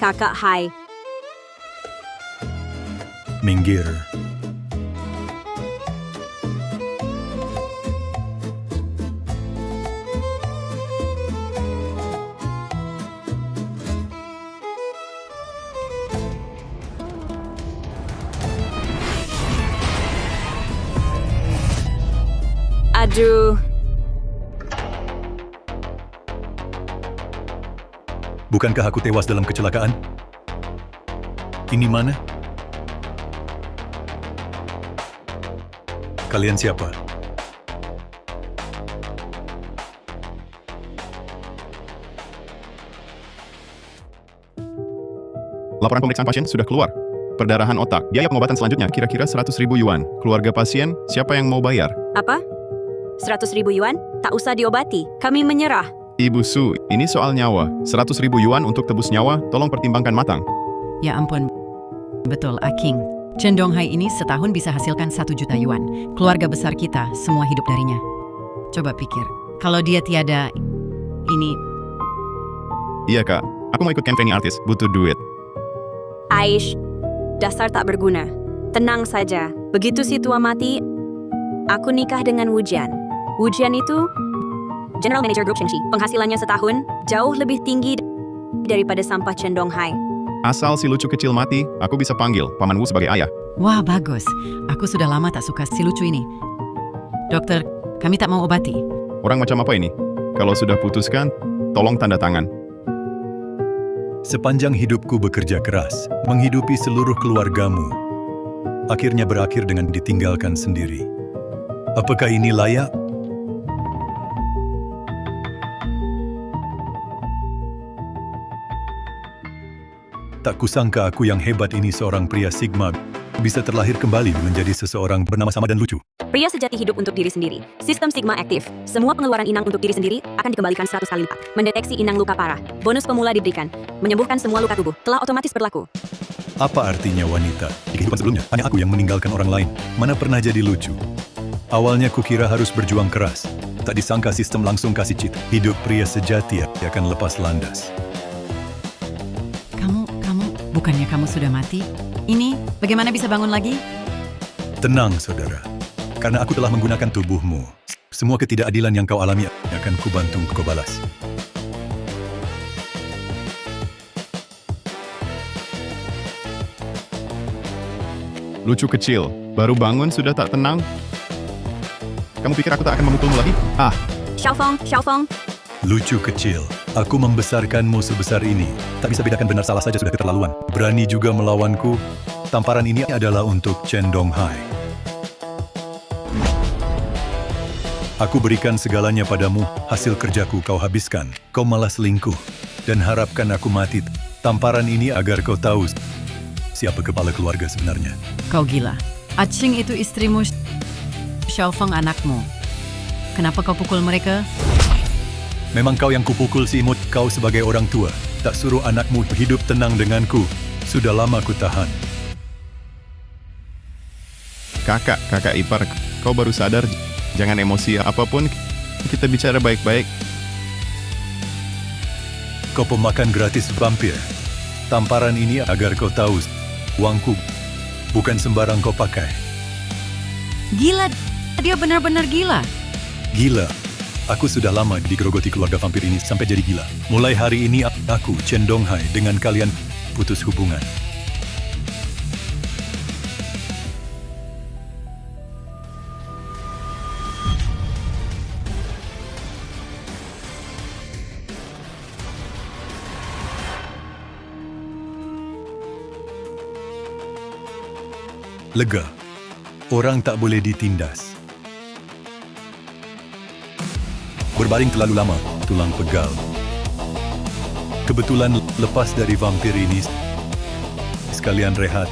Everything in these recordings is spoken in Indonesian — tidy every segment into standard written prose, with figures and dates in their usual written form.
Kakak, hai. Minggir. Aduh, Bukankah aku tewas dalam kecelakaan? Ini mana? Kalian siapa? Laporan pemeriksaan pasien sudah keluar. Perdarahan otak. Biaya pengobatan selanjutnya kira-kira 100.000 yuan. Keluarga pasien, siapa yang mau bayar? apa? 100.000 yuan? Tak usah diobati. Kami menyerah. Ibu Su, ini soal nyawa. 100.000 yuan untuk tebus nyawa, tolong pertimbangkan matang. Ya ampun. Betul, Aking. Chen Donghai ini setahun bisa hasilkan 1 juta yuan. Keluarga besar kita, semua hidup darinya. Coba pikir, kalau dia tiada, ini... Iya kak, aku mau ikut campaign artis, butuh duit. Aish, dasar tak berguna. Tenang saja. Begitu si tua mati, aku nikah dengan Wujian. Wujian itu General Manager Group Shenxi. Penghasilannya setahun jauh lebih tinggi daripada sampah Chen Donghai. Asal si lucu kecil mati, aku bisa panggil Paman Wu sebagai ayah. Wah, bagus. Aku sudah lama tak suka si lucu ini. Dokter, kami tak mau obati. Orang macam apa ini? Kalau sudah putuskan, tolong tanda tangan. Sepanjang hidupku bekerja keras, menghidupi seluruh keluargamu. Akhirnya berakhir dengan ditinggalkan sendiri. Apakah ini layak? Tak kusangka aku yang hebat ini seorang pria Sigma bisa terlahir kembali menjadi seseorang bernama sama dan lucu. Pria sejati hidup untuk diri sendiri. Sistem Sigma aktif. Semua pengeluaran inang untuk diri sendiri akan dikembalikan 100 kali lipat. Mendeteksi inang luka parah. Bonus pemula diberikan. Menyembuhkan semua luka tubuh. Telah otomatis berlaku. Apa artinya wanita? Di kehidupan sebelumnya, hanya aku yang meninggalkan orang lain. Mana pernah jadi lucu? Awalnya kukira harus berjuang keras. Tak disangka sistem langsung kasih cheat. Hidup pria sejati akan lepas landas. Bukannya kamu sudah mati? Ini, bagaimana bisa bangun lagi? Tenang, saudara. Karena aku telah menggunakan tubuhmu. Semua ketidakadilan yang kau alami akan kubantu kau balas. Lucu kecil, baru bangun sudah tak tenang? Kamu pikir aku tak akan memukulmu lagi? Ah, Xiaofeng. Lucu kecil, aku membesarkanmu sebesar ini. Tak bisa bedakan benar salah saja sudah keterlaluan. Berani juga melawanku. Tamparan ini adalah untuk Chen Donghai. Aku berikan segalanya padamu, hasil kerjaku kau habiskan. Kau malah selingkuh dan harapkan aku mati. Tamparan ini agar kau tahu siapa kepala keluarga sebenarnya. Kau gila. Acing itu istrimu, Xiaofeng anakmu. Kenapa kau pukul mereka? Memang kau yang kupukul si imut, kau sebagai orang tua. Tak suruh anakmu hidup tenang denganku. Sudah lama ku tahan. kakak ipar, kau baru sadar? Jangan emosi apapun, kita bicara baik-baik. Kau pemakan gratis vampir. Tamparan ini agar kau tahu, uangku bukan sembarang kau pakai. Gila, dia benar-benar gila. Gila. Aku sudah lama digerogoti keluarga vampir ini sampai jadi gila. Mulai hari ini aku, Chen Donghai, dengan kalian putus hubungan. Lega. Orang tak boleh ditindas. Berbaring terlalu lama, tulang pegal. Kebetulan lepas dari vampir ini, sekalian rehat.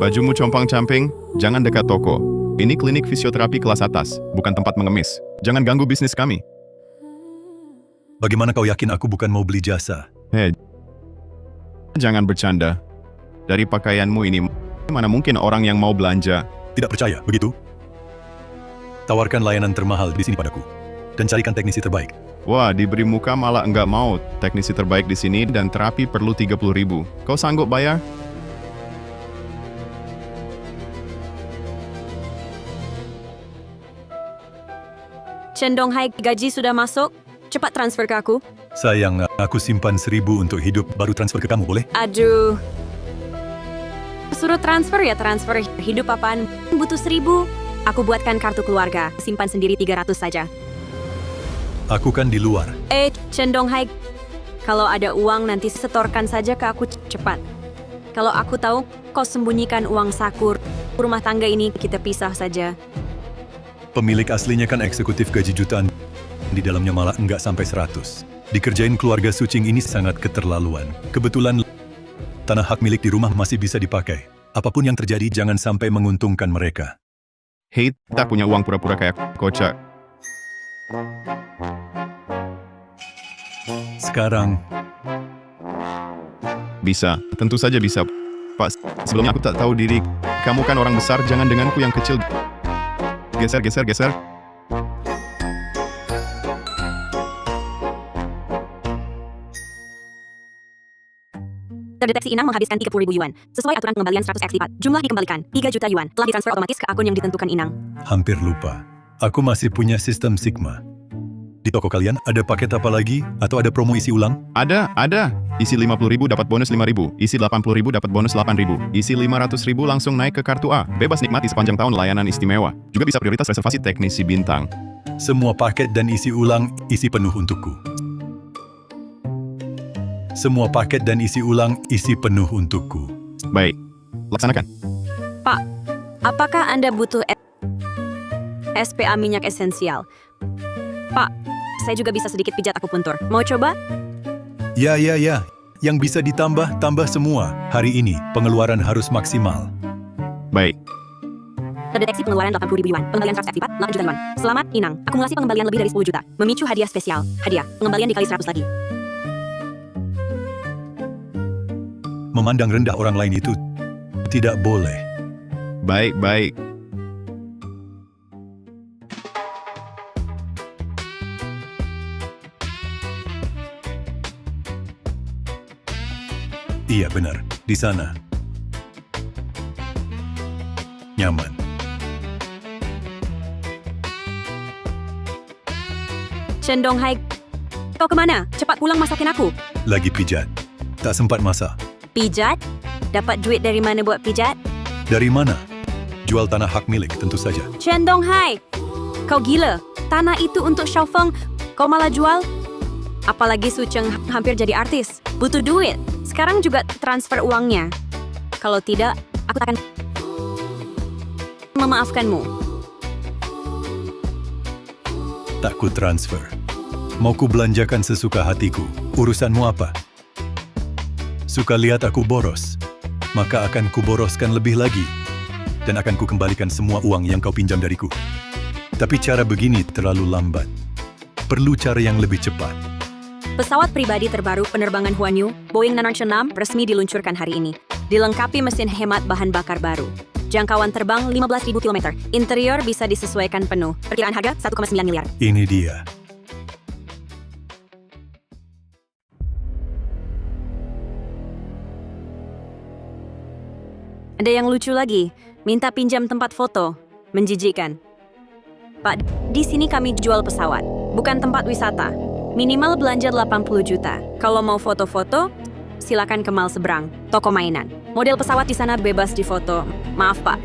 Bajumu compang-camping, jangan dekat toko. Ini klinik fisioterapi kelas atas, bukan tempat mengemis. Jangan ganggu bisnis kami. Bagaimana kau yakin aku bukan mau beli jasa? Jangan bercanda. Dari pakaianmu ini, mana mungkin orang yang mau belanja? Tidak percaya, begitu? Tawarkan layanan termahal di sini padaku. Dan carikan teknisi terbaik. Wah, diberi muka malah enggak mau. Teknisi terbaik di sini dan terapi perlu 30.000. Kau sanggup bayar? Chen Donghai, gaji sudah masuk. Cepat transfer ke aku. Sayang, aku simpan 1.000 untuk hidup baru transfer ke kamu, boleh? Aduh. Suruh transfer ya transfer. Hidup apaan? Butuh 1.000. Aku buatkan kartu keluarga. Simpan sendiri 300 saja. Aku kan di luar. Chen Donghai. Kalau ada uang nanti setorkan saja ke aku cepat. Kalau aku tahu kau sembunyikan uang saku rumah tangga ini, kita pisah saja. Pemilik aslinya kan eksekutif gaji jutaan. Di dalamnya malah enggak sampai 100. Dikerjain keluarga Sucing ini sangat keterlaluan. Kebetulan tanah hak milik di rumah masih bisa dipakai. Apapun yang terjadi jangan sampai menguntungkan mereka. Hei, tak punya uang pura-pura kayak kocak. Sekarang, Bisa, tentu saja bisa. Pak, sebelumnya aku tak tahu diri. Kamu kan orang besar, jangan denganku yang kecil. Geser, geser, geser. Terdeteksi Inang menghabiskan 30.000 yuan. Sesuai aturan pengembalian 100x lipat. Jumlah dikembalikan, 3 juta yuan. Telah ditransfer otomatis ke akun yang ditentukan Inang. hampir lupa. Aku masih punya sistem Sigma. Di toko kalian ada paket apa lagi? Atau ada promo isi ulang? Ada. Isi 50.000 dapat bonus 5.000. Isi 80.000 dapat bonus 8.000. Isi 500.000 langsung naik ke kartu A. Bebas nikmati sepanjang tahun layanan istimewa. Juga bisa prioritas reservasi teknisi bintang. Semua paket dan isi ulang, isi penuh untukku. Semua paket dan isi ulang, isi penuh untukku. Baik, laksanakan. Pak, apakah Anda butuh SPA minyak esensial? Pak, saya juga bisa sedikit pijat akupuntur. Mau coba? Ya. Yang bisa ditambah, tambah semua. Hari ini, pengeluaran harus maksimal. Baik, Terdeteksi pengeluaran 80.000 yuan. Pengembalian 100x lipat, 8 juta yuan. Selamat, Inang. Akumulasi pengembalian lebih dari 10 juta. Memicu hadiah spesial. Hadiah, pengembalian dikali 100 lagi. Memandang rendah orang lain itu tidak boleh. baik. Iya benar, di sana. Nyaman. Chen Donghai, kau kemana? Cepat pulang masakin aku. Lagi pijat. Tak sempat masak. Pijat? Dapat duit dari mana buat pijat? Dari mana? Jual tanah hak milik, tentu saja. Chen Donghai, kau gila. Tanah itu untuk Xiao Feng, kau malah jual? Apalagi Su Cheng hampir jadi artis. Butuh duit. Sekarang juga transfer uangnya. Kalau tidak, aku akan memaafkanmu. Tak ku transfer. Mau ku belanjakan sesuka hatiku. Urusanmu apa? Suka lihat aku boros? Maka akan ku boroskan lebih lagi. Dan akan ku kembalikan semua uang yang kau pinjam dariku. Tapi cara begini terlalu lambat. Perlu cara yang lebih cepat. Pesawat pribadi terbaru penerbangan Huanyu, Boeing 767 resmi diluncurkan hari ini. Dilengkapi mesin hemat bahan bakar baru. Jangkauan terbang 15.000 km. Interior bisa disesuaikan penuh. Perkiraan harga 1,9 miliar. Ini dia. Ada yang lucu lagi, minta pinjam tempat foto. Menjijikkan. Pak, di sini kami jual pesawat, bukan tempat wisata. Minimal belanja 80 juta. Kalau mau foto-foto, silakan ke mall seberang, toko mainan. Model pesawat di sana bebas difoto. Maaf Pak,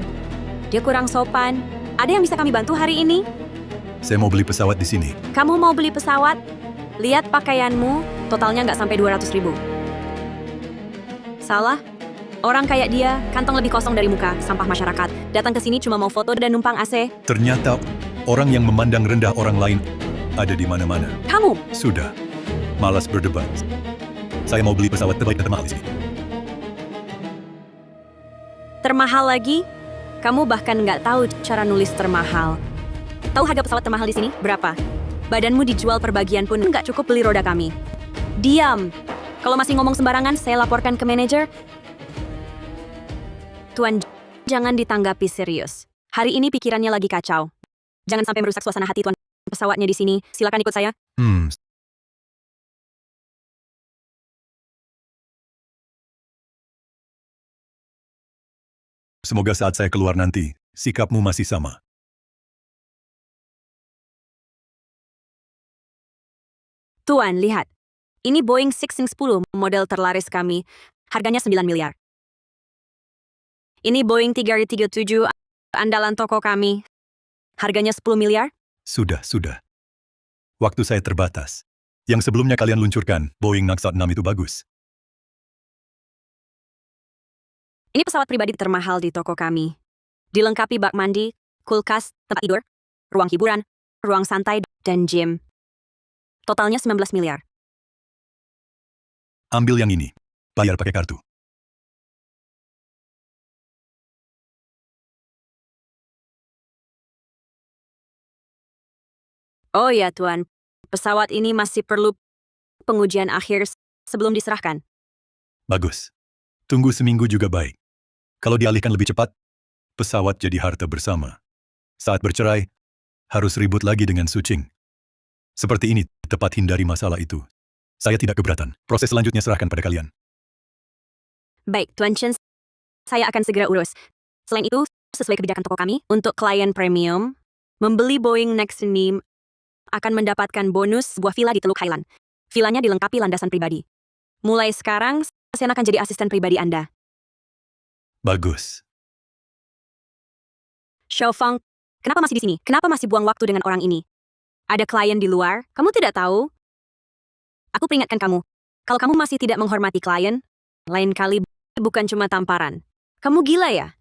dia kurang sopan. Ada yang bisa kami bantu hari ini? Saya mau beli pesawat di sini. Kamu mau beli pesawat? Lihat pakaianmu, totalnya nggak sampai 200.000. Salah? Orang kayak dia, kantong lebih kosong dari muka, sampah masyarakat. Datang ke sini cuma mau foto dan numpang AC. Ternyata orang yang memandang rendah orang lain ada di mana-mana. Kamu, Sudah. Malas berdebat. Saya mau beli pesawat terbaik dan termahal di sini. termahal lagi? Kamu bahkan nggak tahu cara nulis termahal. Tahu harga pesawat termahal di sini? Berapa? Badanmu dijual per bagian pun nggak cukup beli roda kami. Diam! Kalau masih ngomong sembarangan, saya laporkan ke manajer. Tuan, jangan ditanggapi serius. Hari ini pikirannya lagi kacau. Jangan sampai merusak suasana hati tuan pesawatnya di sini. Silakan ikut saya. Semoga saat saya keluar nanti, sikapmu masih sama. Tuan, lihat. Ini Boeing 610 model terlaris kami. Harganya 9 miliar. Ini Boeing 337 andalan toko kami. Harganya 10 miliar. Sudah. Waktu saya terbatas. Yang sebelumnya kalian luncurkan, Boeing Naxat 6 itu bagus. Ini pesawat pribadi termahal di toko kami. Dilengkapi bak mandi, kulkas, tempat tidur, ruang hiburan, ruang santai, dan gym. Totalnya 19 miliar. Ambil yang ini. Bayar pakai kartu. Oh ya, Tuan. Pesawat ini masih perlu pengujian akhir sebelum diserahkan. Bagus. Tunggu seminggu juga baik. Kalau dialihkan lebih cepat, pesawat jadi harta bersama. Saat bercerai, harus ribut lagi dengan Sucing. Seperti ini, tepat hindari masalah itu. Saya tidak keberatan. Proses selanjutnya serahkan pada kalian. Baik, Tuan Chen. Saya akan segera urus. Selain itu, sesuai kebijakan toko kami, untuk klien premium, membeli Boeing Next ini akan mendapatkan bonus sebuah villa di Teluk Highland. Villanya dilengkapi landasan pribadi. Mulai sekarang, saya akan jadi asisten pribadi Anda. Bagus. Xiaofang, kenapa masih di sini? Kenapa masih buang waktu dengan orang ini? Ada klien di luar, kamu tidak tahu? Aku peringatkan kamu, kalau kamu masih tidak menghormati klien, lain kali bukan cuma tamparan. Kamu gila ya?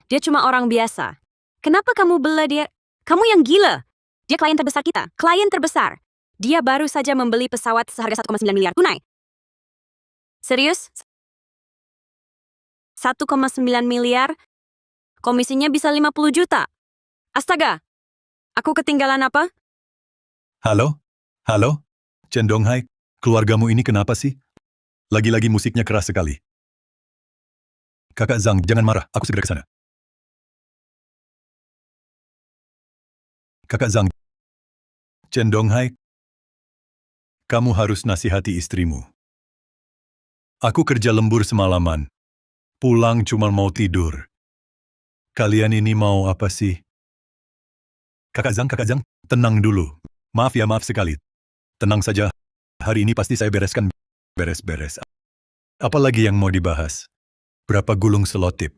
Dia cuma orang biasa. Kenapa kamu bela dia? Kamu yang gila. Dia klien terbesar kita. Klien terbesar. Dia baru saja membeli pesawat seharga 1,9 miliar tunai. Serius? 1,9 miliar? Komisinya bisa 50 juta. Astaga. Aku ketinggalan apa? Halo? Chen Donghai, keluargamu ini kenapa sih? Lagi-lagi musiknya keras sekali. Kakak Zhang, jangan marah. Aku segera ke sana. Kakak Zhang. Chen Donghai, kamu harus nasihati istrimu. Aku kerja lembur semalaman. Pulang cuma mau tidur. Kalian ini mau apa sih? Kakak Zhang, tenang dulu. Maaf sekali. Tenang saja. Hari ini pasti saya bereskan beres-beres. Apalagi yang mau dibahas? Berapa gulung selotip?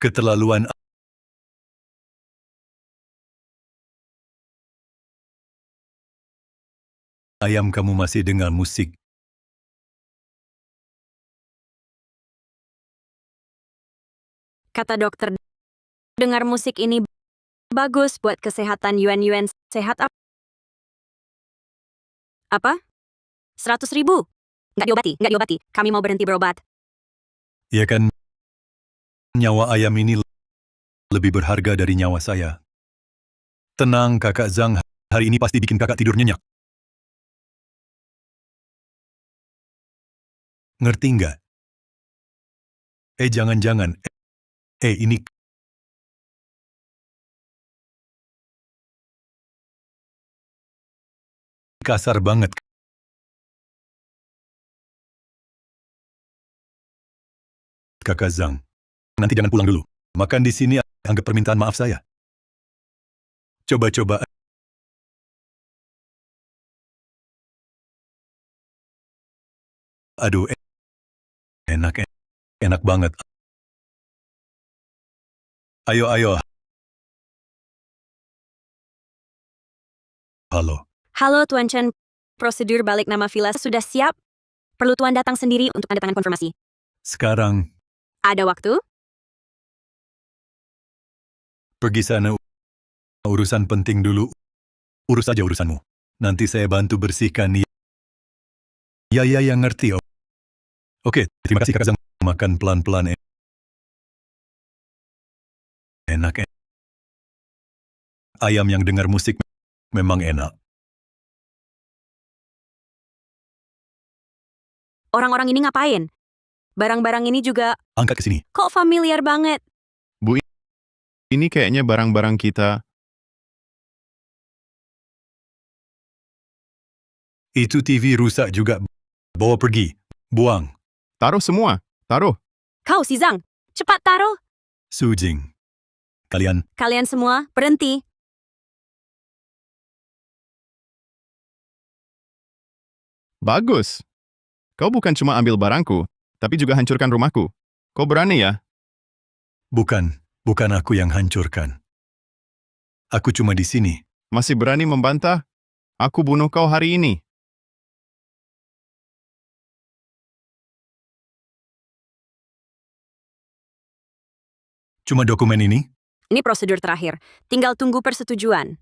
Keterlaluan. Ayam, kamu masih dengar musik. Kata dokter, dengar musik ini bagus buat kesehatan Yuan sehat apa? 100.000? Nggak diobati. Kami mau berhenti berobat. Ya kan, nyawa ayam ini lebih berharga dari nyawa saya. Tenang, Kakak Zhang. Hari ini pasti bikin kakak tidur nyenyak. Ngerti nggak? Jangan. Ini kasar banget. Kakak Zhang. Nanti jangan pulang dulu. Makan di sini, anggap permintaan maaf saya. Coba. Aduh, enak banget. Ayo. Halo Tuan Chen, prosedur balik nama villa sudah siap? Perlu Tuan datang sendiri untuk tanda tangan konfirmasi. Sekarang, Ada waktu? pergi sana. Urusan penting dulu. Urus aja urusanmu. Nanti saya bantu bersihkan. Ya, yang ngerti. Oke, terima kasih Kakak Zhang. Makan pelan-pelan. Enak. Ayam yang dengar musik memang enak. Orang-orang ini ngapain? Barang-barang ini juga Angkat ke sini. kok familiar banget. Bu, ini kayaknya barang-barang kita. Itu TV rusak juga. Bawa pergi. Buang. Taruh semua. Taruh. Kau si Zhang, cepat taruh. Su Jing. Kalian semua berhenti. Bagus. Kau bukan cuma ambil barangku, tapi juga hancurkan rumahku. Kau berani ya? Bukan aku yang hancurkan. Aku cuma di sini. Masih berani membantah? Aku bunuh kau hari ini. Cuma dokumen ini? Ini prosedur terakhir. Tinggal tunggu persetujuan.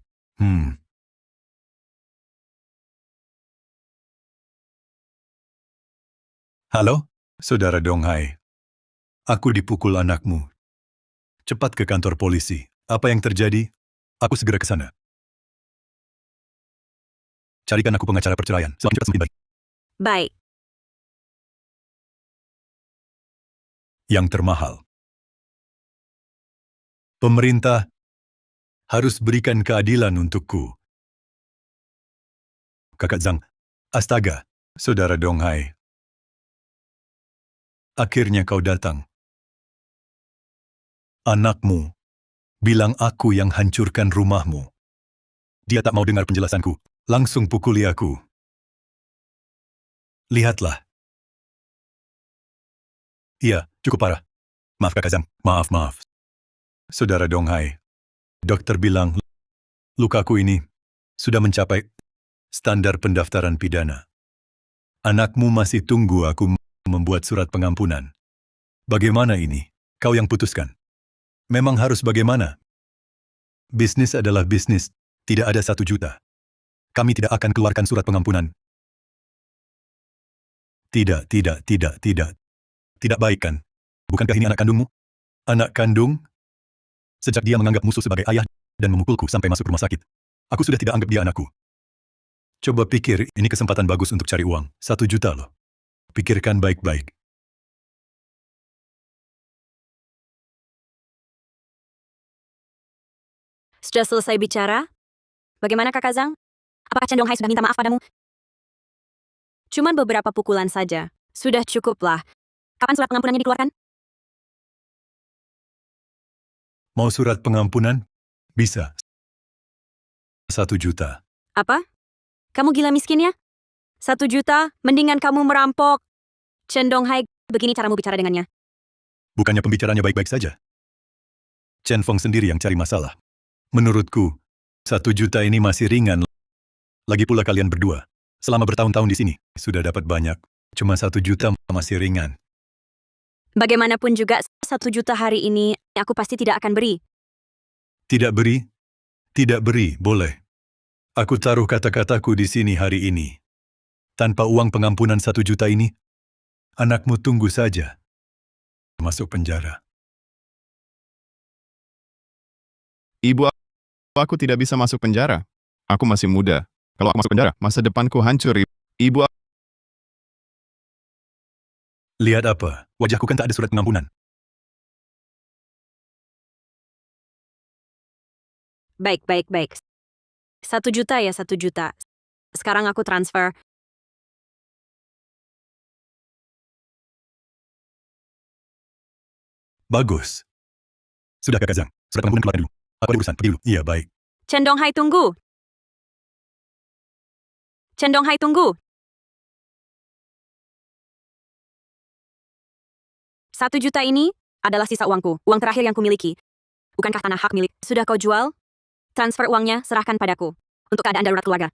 Halo, Saudara Donghai. Aku dipukul anakmu. Cepat ke kantor polisi. Apa yang terjadi? Aku segera ke sana. Carikan aku pengacara perceraian. Semakin cepat semakin baik. Baik. Yang termahal. Pemerintah harus berikan keadilan untukku. Kakak Zhang, astaga, Saudara Donghai. Akhirnya kau datang. Anakmu bilang aku yang hancurkan rumahmu. Dia tak mau dengar penjelasanku. Langsung pukuli aku. Lihatlah. Iya, cukup parah. Maaf Kakak Zhang, maaf. Saudara Donghai, dokter bilang lukaku ini sudah mencapai standar pendaftaran pidana. Anakmu masih tunggu aku membuat surat pengampunan. Bagaimana ini? Kau yang putuskan. Memang harus bagaimana? Bisnis adalah bisnis. Tidak ada 1 juta. Kami tidak akan keluarkan surat pengampunan. Tidak. Tidak baik kan? Bukankah ini anak kandungmu? Anak kandung? Sejak dia menganggap musuh sebagai ayah dan memukulku sampai masuk rumah sakit. Aku sudah tidak anggap dia anakku. Coba pikir, ini kesempatan bagus untuk cari uang. 1 juta loh. Pikirkan baik-baik. Sudah selesai bicara? Bagaimana Kakak Zhang? Apakah Chen Donghai sudah minta maaf padamu? Cuman beberapa pukulan saja. Sudah cukuplah. Kapan surat pengampunannya dikeluarkan? Mau surat pengampunan? Bisa. 1 juta. Apa? Kamu gila miskin ya? 1 juta, mendingan kamu merampok. Chen Donghai, begini caramu bicara dengannya. Bukannya pembicaranya baik-baik saja. Chen Feng sendiri yang cari masalah. Menurutku, 1 juta ini masih ringan. Lagi pula kalian berdua. Selama bertahun-tahun di sini, sudah dapat banyak. Cuma 1 juta masih ringan. Bagaimanapun juga, 1 juta hari ini, aku pasti tidak akan beri. Tidak beri? Tidak beri, boleh. Aku taruh kata-kataku di sini hari ini. Tanpa uang pengampunan 1 juta ini, anakmu tunggu saja. Masuk penjara. Ibu, aku tidak bisa masuk penjara. Aku masih muda. Kalau aku masuk penjara, masa depanku hancur. Ibu, Lihat apa? Wajahku kan tak ada surat pengampunan. Baik. 1 juta ya 1 juta. Sekarang aku transfer. Bagus. Sudah Kakak Zhang, surat pengampunan keluarkan dulu. Aku ada urusan, pergi dulu. Iya, baik. Chen Donghai tunggu. Chen Donghai tunggu. 1 juta ini adalah sisa uangku, uang terakhir yang kumiliki. Bukankah tanah hak milik? Sudah kau jual? Transfer uangnya, serahkan padaku. Untuk keadaan darurat keluarga.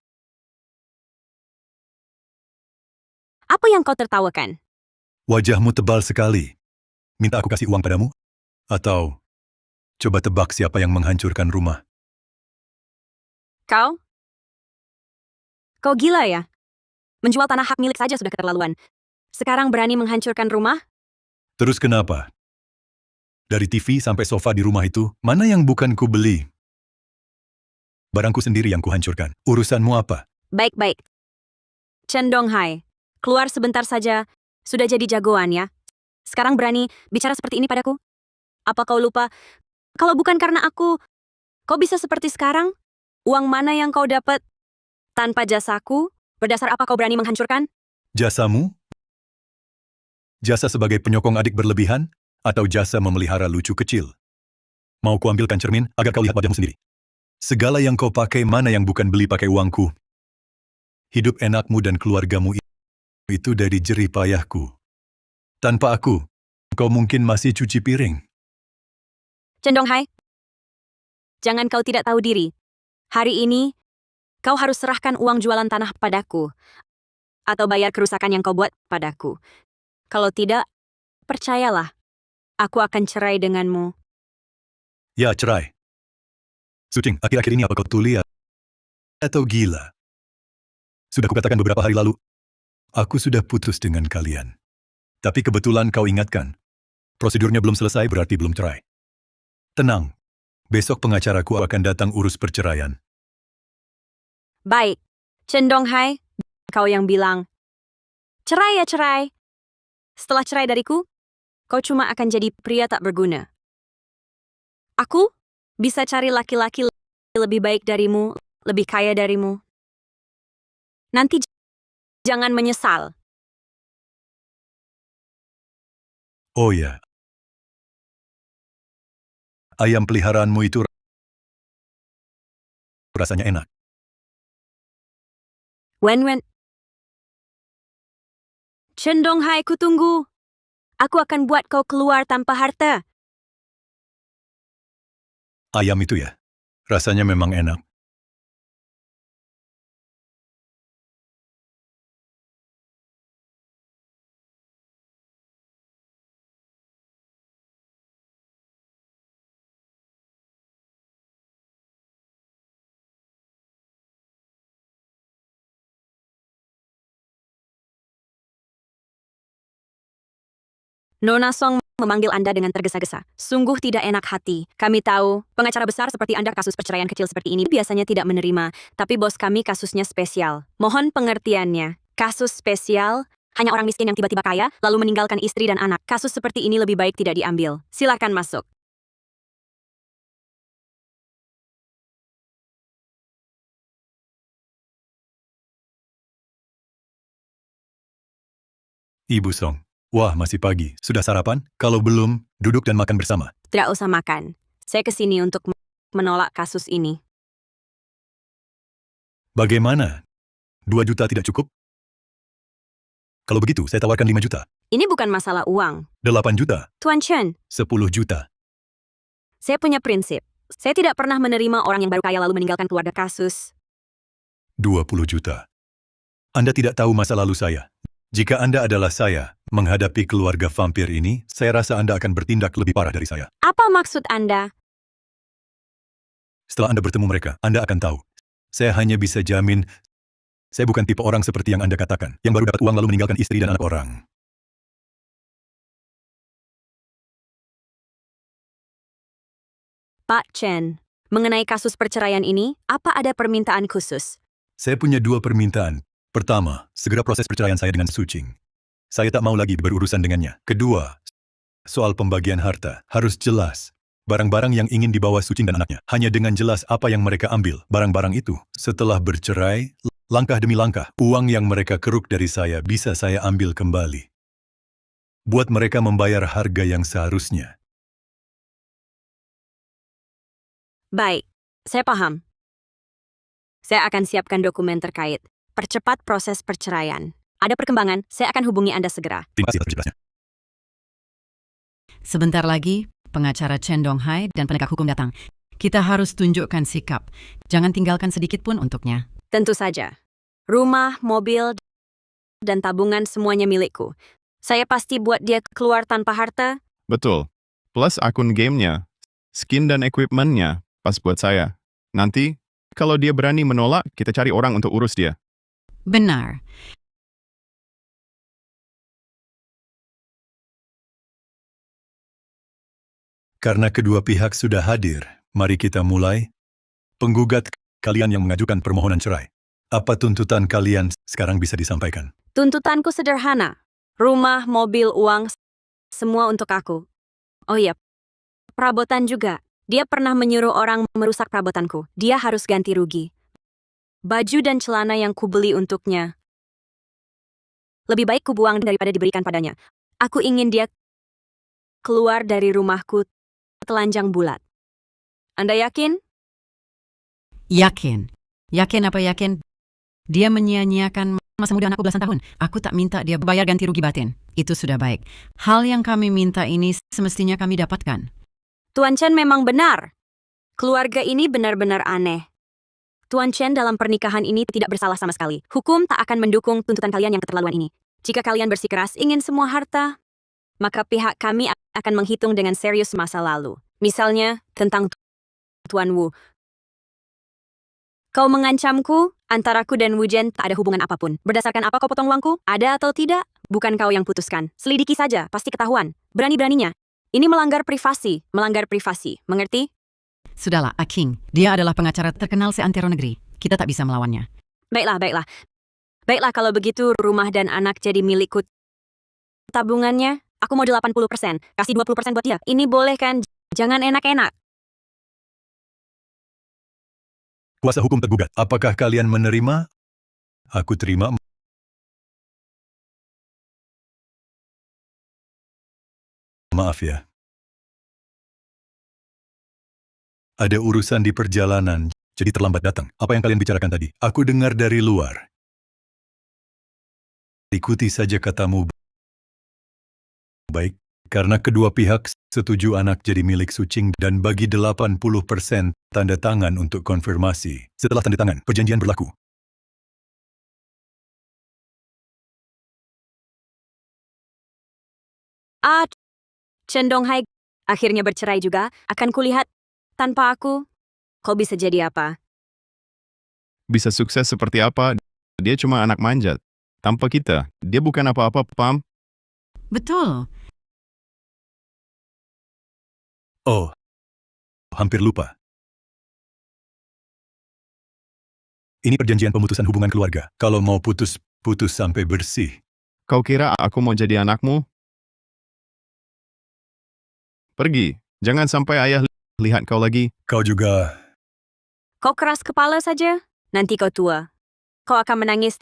Apa yang kau tertawakan? Wajahmu tebal sekali. Minta aku kasih uang padamu? Atau coba tebak siapa yang menghancurkan rumah? Kau? Kau gila ya? Menjual tanah hak milik saja sudah keterlaluan. Sekarang berani menghancurkan rumah? Terus kenapa? Dari TV sampai sofa di rumah itu, mana yang bukan ku beli? Barangku sendiri yang kuhancurkan. Urusanmu apa? Baik. Chen Donghai, keluar sebentar saja. Sudah jadi jagoan ya. Sekarang berani bicara seperti ini padaku? Apa kau lupa? Kalau bukan karena aku, kau bisa seperti sekarang? Uang mana yang kau dapat? Tanpa jasaku, Berdasar apa kau berani menghancurkan? Jasamu? Jasa sebagai penyokong adik berlebihan? Atau jasa memelihara lucu kecil? Mau kuambilkan cermin agar kau lihat wajahmu sendiri. Segala yang kau pakai mana yang bukan beli pakai uangku? Hidup enakmu dan keluargamu itu dari jerih payahku. Tanpa aku, kau mungkin masih cuci piring. Chen Donghai, jangan kau tidak tahu diri. Hari ini, kau harus serahkan uang jualan tanah padaku. Atau bayar kerusakan yang kau buat padaku. Kalau tidak, percayalah, aku akan cerai denganmu. Ya, cerai. Sucing, akhir-akhir ini apa kau tuli atau gila? Sudah kukatakan beberapa hari lalu, aku sudah putus dengan kalian. Tapi kebetulan kau ingatkan. Prosedurnya belum selesai berarti belum cerai. Tenang, besok pengacaraku akan datang urus perceraian. Baik, Chen Donghai, kau yang bilang, cerai ya cerai. Setelah cerai dariku, kau cuma akan jadi pria tak berguna. Aku bisa cari laki-laki lebih baik darimu, lebih kaya darimu. Nanti jangan menyesal. Oh ya, ayam peliharaanmu itu rasanya enak. Wen. Chen Donghai, ku tunggu. Aku akan buat kau keluar tanpa harta. Ayam itu ya, rasanya memang enak. Nona Song memanggil Anda dengan tergesa-gesa. Sungguh tidak enak hati. Kami tahu, pengacara besar seperti Anda kasus perceraian kecil seperti ini biasanya tidak menerima, tapi bos kami kasusnya spesial. Mohon pengertiannya. Kasus spesial, hanya orang miskin yang tiba-tiba kaya, lalu meninggalkan istri dan anak. Kasus seperti ini lebih baik tidak diambil. Silakan masuk. Ibu Song, wah masih pagi. Sudah sarapan? Kalau belum, duduk dan makan bersama. Tidak usah makan. Saya kesini untuk menolak kasus ini. Bagaimana? 2 juta tidak cukup? Kalau begitu, saya tawarkan 5 juta. Ini bukan masalah uang. 8 juta. Tuan Chen, 10 juta. saya punya prinsip. Saya tidak pernah menerima orang yang baru kaya lalu meninggalkan keluarga kasus. 20 juta. Anda tidak tahu masa lalu saya. Jika Anda adalah saya, menghadapi keluarga vampir ini, saya rasa Anda akan bertindak lebih parah dari saya. Apa maksud Anda? Setelah Anda bertemu mereka, Anda akan tahu. Saya hanya bisa jamin, saya bukan tipe orang seperti yang Anda katakan, yang baru dapat uang lalu meninggalkan istri dan anak orang. Pak Chen, mengenai kasus perceraian ini, apa ada permintaan khusus? Saya punya 2 permintaan. Pertama, segera proses perceraian saya dengan Sucing. Saya tak mau lagi berurusan dengannya. Kedua, soal pembagian harta harus jelas. Barang-barang yang ingin dibawa Sucing dan anaknya, hanya dengan jelas apa yang mereka ambil. Barang-barang itu, setelah bercerai, langkah demi langkah, uang yang mereka keruk dari saya bisa saya ambil kembali. Buat mereka membayar harga yang seharusnya. Baik, saya paham. Saya akan siapkan dokumen terkait. Percepat proses perceraian. Ada perkembangan, saya akan hubungi Anda segera. Terima kasih atas penjelasannya. Sebentar lagi, pengacara Chen Donghai dan penegak hukum datang. Kita harus tunjukkan sikap. Jangan tinggalkan sedikit pun untuknya. Tentu saja. Rumah, mobil, dan tabungan semuanya milikku. Saya pasti buat dia keluar tanpa harta. Betul. Plus akun gamenya, skin dan equipment-nya pas buat saya. Nanti, kalau dia berani menolak, kita cari orang untuk urus dia. Benar. Karena kedua pihak sudah hadir, mari kita mulai. Penggugat, kalian yang mengajukan permohonan cerai. Apa tuntutan kalian sekarang bisa disampaikan? Tuntutanku sederhana. Rumah, mobil, uang, semua untuk aku. Oh iya, perabotan juga. Dia pernah menyuruh orang merusak perabotanku. Dia harus ganti rugi. Baju dan celana yang kubeli untuknya. Lebih baik kubuang daripada diberikan padanya. Aku ingin dia keluar dari rumahku telanjang bulat. Anda yakin? Yakin? Yakin apa yakin? Dia menyia-nyiakan masa muda anakku belasan tahun. Aku tak minta dia bayar ganti rugi batin. Itu sudah baik. Hal yang kami minta ini semestinya kami dapatkan. Tuan Chen memang benar. Keluarga ini benar-benar aneh. Tuan Chen dalam pernikahan ini tidak bersalah sama sekali. Hukum tak akan mendukung tuntutan kalian yang keterlaluan ini. Jika kalian bersikeras ingin semua harta, maka pihak kami akan menghitung dengan serius masa lalu. Misalnya, tentang Tuan Wu. Kau mengancamku, antaraku dan Wu Jian tak ada hubungan apapun. Berdasarkan apa kau potong uangku? Ada atau tidak? Bukan kau yang putuskan. Selidiki saja, pasti ketahuan. Berani-beraninya. Ini melanggar privasi, mengerti? Sudahlah, Aking. Dia adalah pengacara terkenal seantero negeri. Kita tak bisa melawannya. Baiklah. Baiklah kalau begitu rumah dan anak jadi milikku. Tabungannya, aku mau 80%. Kasih 20% buat dia. Ini boleh kan? Jangan enak-enak. Kuasa hukum tergugat. Apakah kalian menerima? Aku terima. Maaf ya. Ada urusan di perjalanan, jadi terlambat datang. Apa yang kalian bicarakan tadi? Aku dengar dari luar. Ikuti saja katamu. Baik, karena kedua pihak setuju anak jadi milik Sucing dan bagi 80% tanda tangan untuk konfirmasi. Setelah tanda tangan, perjanjian berlaku. Chen Donghai akhirnya bercerai juga. Akan kulihat tanpa aku, kau bisa jadi apa? Bisa sukses seperti apa? Dia cuma anak manjat. Tanpa kita, dia bukan apa-apa, Pam. Betul. Oh, hampir lupa. Ini perjanjian pemutusan hubungan keluarga. Kalau mau putus sampai bersih. Kau kira aku mau jadi anakmu? Pergi. Jangan sampai ayah lihat kau lagi. Kau juga. Kau keras kepala saja, nanti kau tua. Kau akan menangis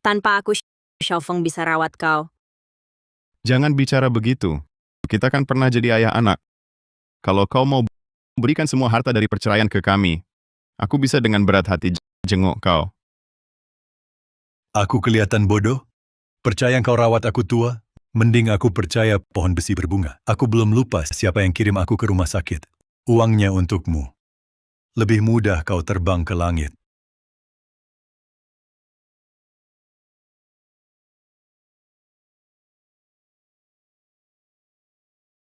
tanpa aku. Xiaofeng bisa rawat kau. Jangan bicara begitu. Kita kan pernah jadi ayah anak. Kalau kau mau berikan semua harta dari perceraian ke kami, aku bisa dengan berat hati jenguk kau. Aku kelihatan bodoh? Percaya kau rawat aku tua? Mending aku percaya pohon besi berbunga. Aku belum lupa siapa yang kirim aku ke rumah sakit. Uangnya untukmu. Lebih mudah kau terbang ke langit.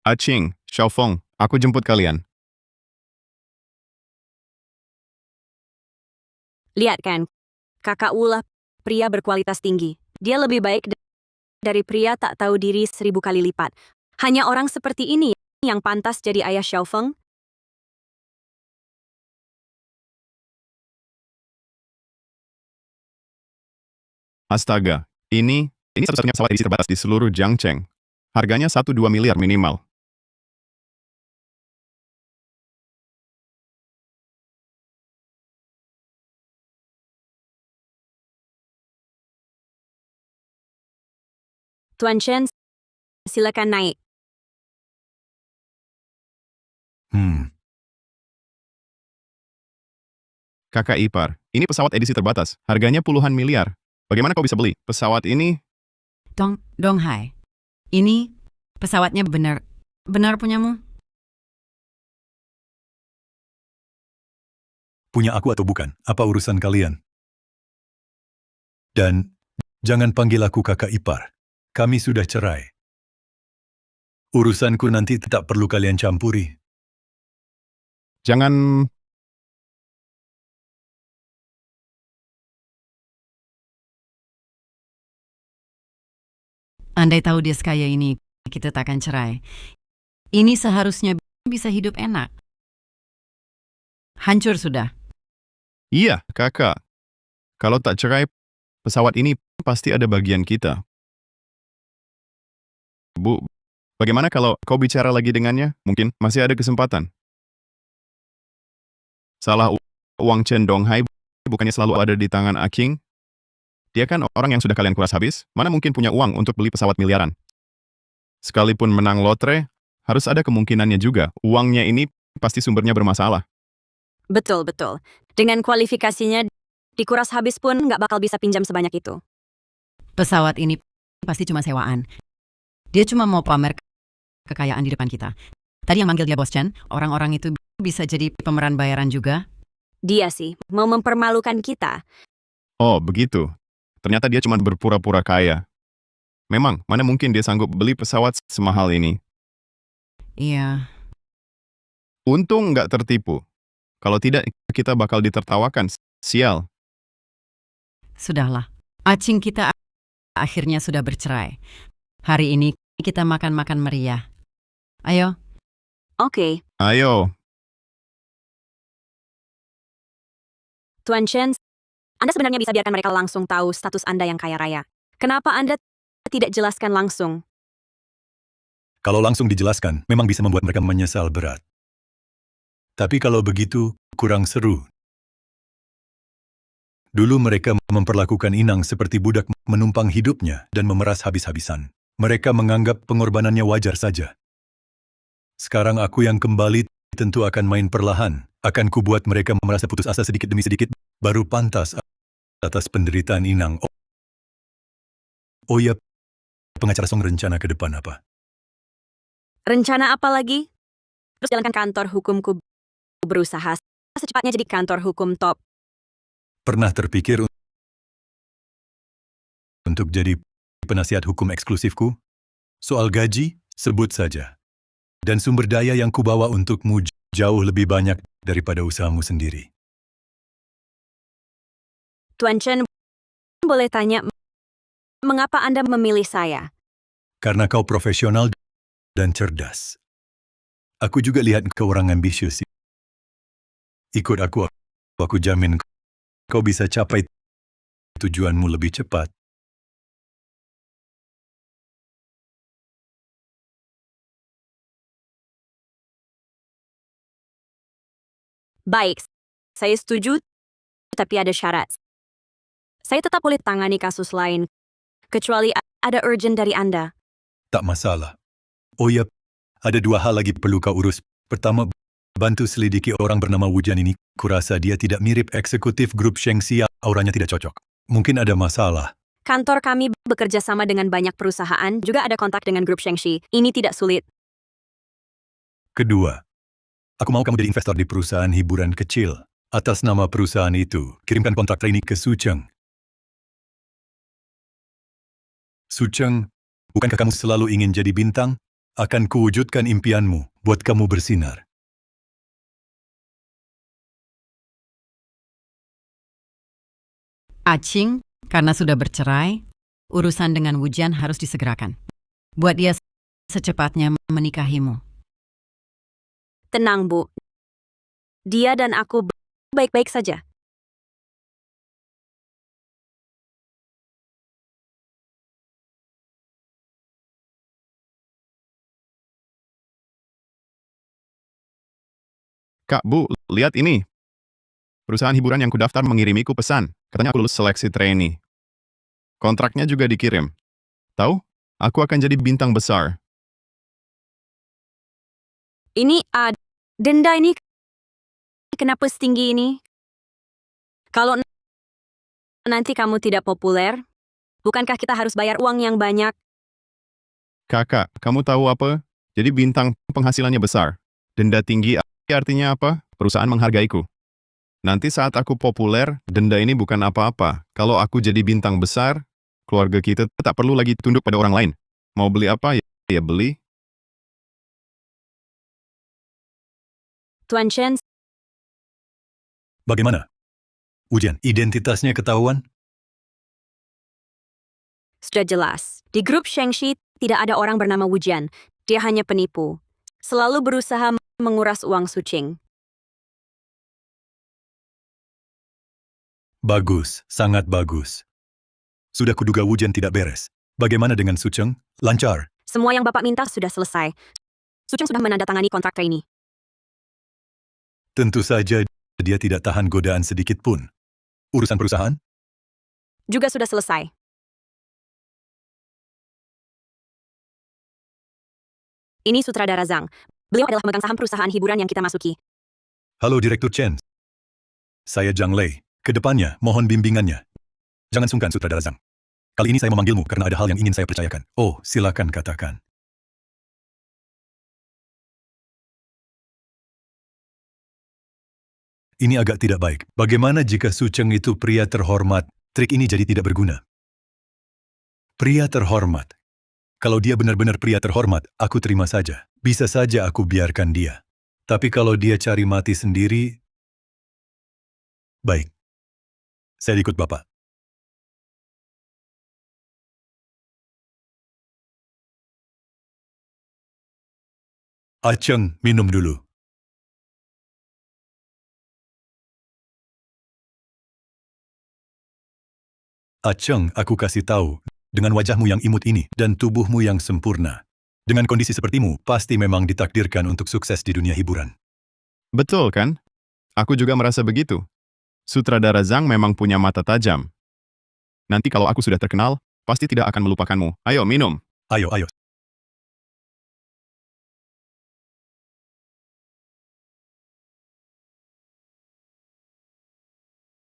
Acing, Xiaofeng, aku jemput kalian. Lihat kan, kakak Wu lah pria berkualitas tinggi. Dia lebih baik dari pria tak tahu diri 1000 kali lipat. Hanya orang seperti ini yang pantas jadi ayah Xiaofeng. Astaga, ini satu-satunya pesawat edisi terbatas di seluruh Jiangcheng. Harganya 1-2 miliar minimal. Tuan Chen, silakan naik. Kakak ipar, ini pesawat edisi terbatas. Harganya puluhan miliar. Bagaimana kau bisa beli pesawat ini? Donghai. Ini pesawatnya benar punyamu? Punya aku atau bukan? Apa urusan kalian? Dan jangan panggil aku kakak ipar. Kami sudah cerai. Urusanku nanti tak perlu kalian campuri. Jangan... Andai tahu dia sekaya ini, kita tak akan cerai. Ini seharusnya bisa hidup enak. Hancur sudah. Iya, kakak. Kalau tak cerai, pesawat ini pasti ada bagian kita. Bu, bagaimana kalau kau bicara lagi dengannya? Mungkin masih ada kesempatan. Salah uang Chen Donghai bukannya selalu ada di tangan Aking? Dia kan orang yang sudah kalian kuras habis, mana mungkin punya uang untuk beli pesawat miliaran. Sekalipun menang lotre, harus ada kemungkinannya juga. Uangnya ini pasti sumbernya bermasalah. Betul, betul. Dengan kualifikasinya, dikuras habis pun nggak bakal bisa pinjam sebanyak itu. Pesawat ini pasti cuma sewaan. Dia cuma mau pamer kekayaan di depan kita. Tadi yang manggil dia Bos Chen, orang-orang itu bisa jadi pemeran bayaran juga. Dia sih, mau mempermalukan kita. Oh, begitu. Ternyata dia cuma berpura-pura kaya. Memang, mana mungkin dia sanggup beli pesawat semahal ini? Iya, Untung nggak tertipu. Kalau tidak, kita bakal ditertawakan. Sial. sudahlah. Acing kita akhirnya sudah bercerai. Hari ini kita makan-makan meriah. Ayo, Oke, Ayo, Tuan Chen, Anda sebenarnya bisa biarkan mereka langsung tahu status Anda yang kaya raya. Kenapa Anda tidak jelaskan langsung? Kalau langsung dijelaskan, memang bisa membuat mereka menyesal berat. Tapi kalau begitu, kurang seru. Dulu mereka memperlakukan Inang seperti budak menumpang hidupnya dan memeras habis-habisan. Mereka menganggap pengorbanannya wajar saja. Sekarang aku yang kembali tentu akan main perlahan. Akan kubuat mereka merasa putus asa sedikit demi sedikit, baru pantas atas penderitaan Inang. Oh ya, pengacara Song rencana ke depan apa? Rencana apa lagi? Terus jalankan kantor hukumku, berusaha secepatnya jadi kantor hukum top. Pernah terpikir untuk jadi penasihat hukum eksklusifku? Soal gaji, sebut saja. Dan sumber daya yang kubawa untukmu jauh lebih banyak daripada usahamu sendiri. Tuan Chen, boleh tanya, mengapa Anda memilih saya? Karena kau profesional dan cerdas. Aku juga lihat kau orang ambisius. Ikut aku jamin kau bisa capai tujuanmu lebih cepat. Baik, saya setuju, tapi ada syarat. Saya tetap boleh tangani kasus lain, kecuali ada urgent dari Anda. Tak masalah. Oh ya, ada dua hal lagi perlu kau urus. Pertama, bantu selidiki orang bernama Wu Jian ini. Kurasa dia tidak mirip eksekutif grup Shengxi, auranya tidak cocok. Mungkin ada masalah. Kantor kami bekerja sama dengan banyak perusahaan, juga ada kontak dengan grup Shengxi. Ini tidak sulit. Kedua, aku mau kamu jadi investor di perusahaan hiburan kecil. Atas nama perusahaan itu, kirimkan kontrak trainee ke Su Cheng. Su Cheng, bukankah kamu selalu ingin jadi bintang? Akan kuwujudkan impianmu, buat kamu bersinar. Acing, karena sudah bercerai, urusan dengan Wu Jian harus disegerakan. Buat dia secepatnya menikahimu. Tenang, Bu. Dia dan aku baik-baik saja. Kak, Bu, lihat ini. Perusahaan hiburan yang kudaftar mengirimiku pesan. Katanya aku lulus seleksi trainee. Kontraknya juga dikirim. Tahu? Aku akan jadi bintang besar. Ini, denda ini kenapa setinggi ini? Kalau nanti kamu tidak populer, bukankah kita harus bayar uang yang banyak? Kakak, kamu tahu apa? Jadi bintang penghasilannya besar. Denda tinggi artinya apa? Perusahaan menghargaiku. Nanti saat aku populer, denda ini bukan apa-apa. Kalau aku jadi bintang besar, keluarga kita tak perlu lagi tunduk pada orang lain. Mau beli apa, ya beli. Tuan Chen, Bagaimana? Ujian, identitasnya ketahuan? sudah jelas. Di grup Shengxi tidak ada orang bernama Wu Jian. Dia hanya penipu. Selalu berusaha menguras uang Su Cheng. Bagus, sangat bagus. Sudah kuduga Wu Jian tidak beres. Bagaimana dengan Su Cheng? Lancar. Semua yang Bapak minta sudah selesai. Su Cheng sudah menandatangani kontrak trainee. Tentu saja dia tidak tahan godaan sedikit pun. Urusan perusahaan? Juga sudah selesai. Ini sutradara Zhang. Beliau adalah pemegang saham perusahaan hiburan yang kita masuki. Halo Direktur Chen. Saya Zhang Lei. Kedepannya, mohon bimbingannya. Jangan sungkan Sutradara Zhang. Kali ini saya memanggilmu karena ada hal yang ingin saya percayakan. Oh, silakan katakan. Ini agak tidak baik. Bagaimana jika Su Cheng itu pria terhormat? Trik ini jadi tidak berguna. Pria terhormat. Kalau dia benar-benar pria terhormat, aku terima saja. Bisa saja aku biarkan dia. Tapi kalau dia cari mati sendiri, baik. Saya ikut Bapak. Aceng, minum dulu. Aceng, aku kasih tahu, dengan wajahmu yang imut ini dan tubuhmu yang sempurna, dengan kondisi sepertimu, pasti memang ditakdirkan untuk sukses di dunia hiburan. Betul kan? Aku juga merasa begitu. Sutradara Zhang memang punya mata tajam. Nanti kalau aku sudah terkenal, pasti tidak akan melupakanmu. Ayo, minum. Ayo, ayo.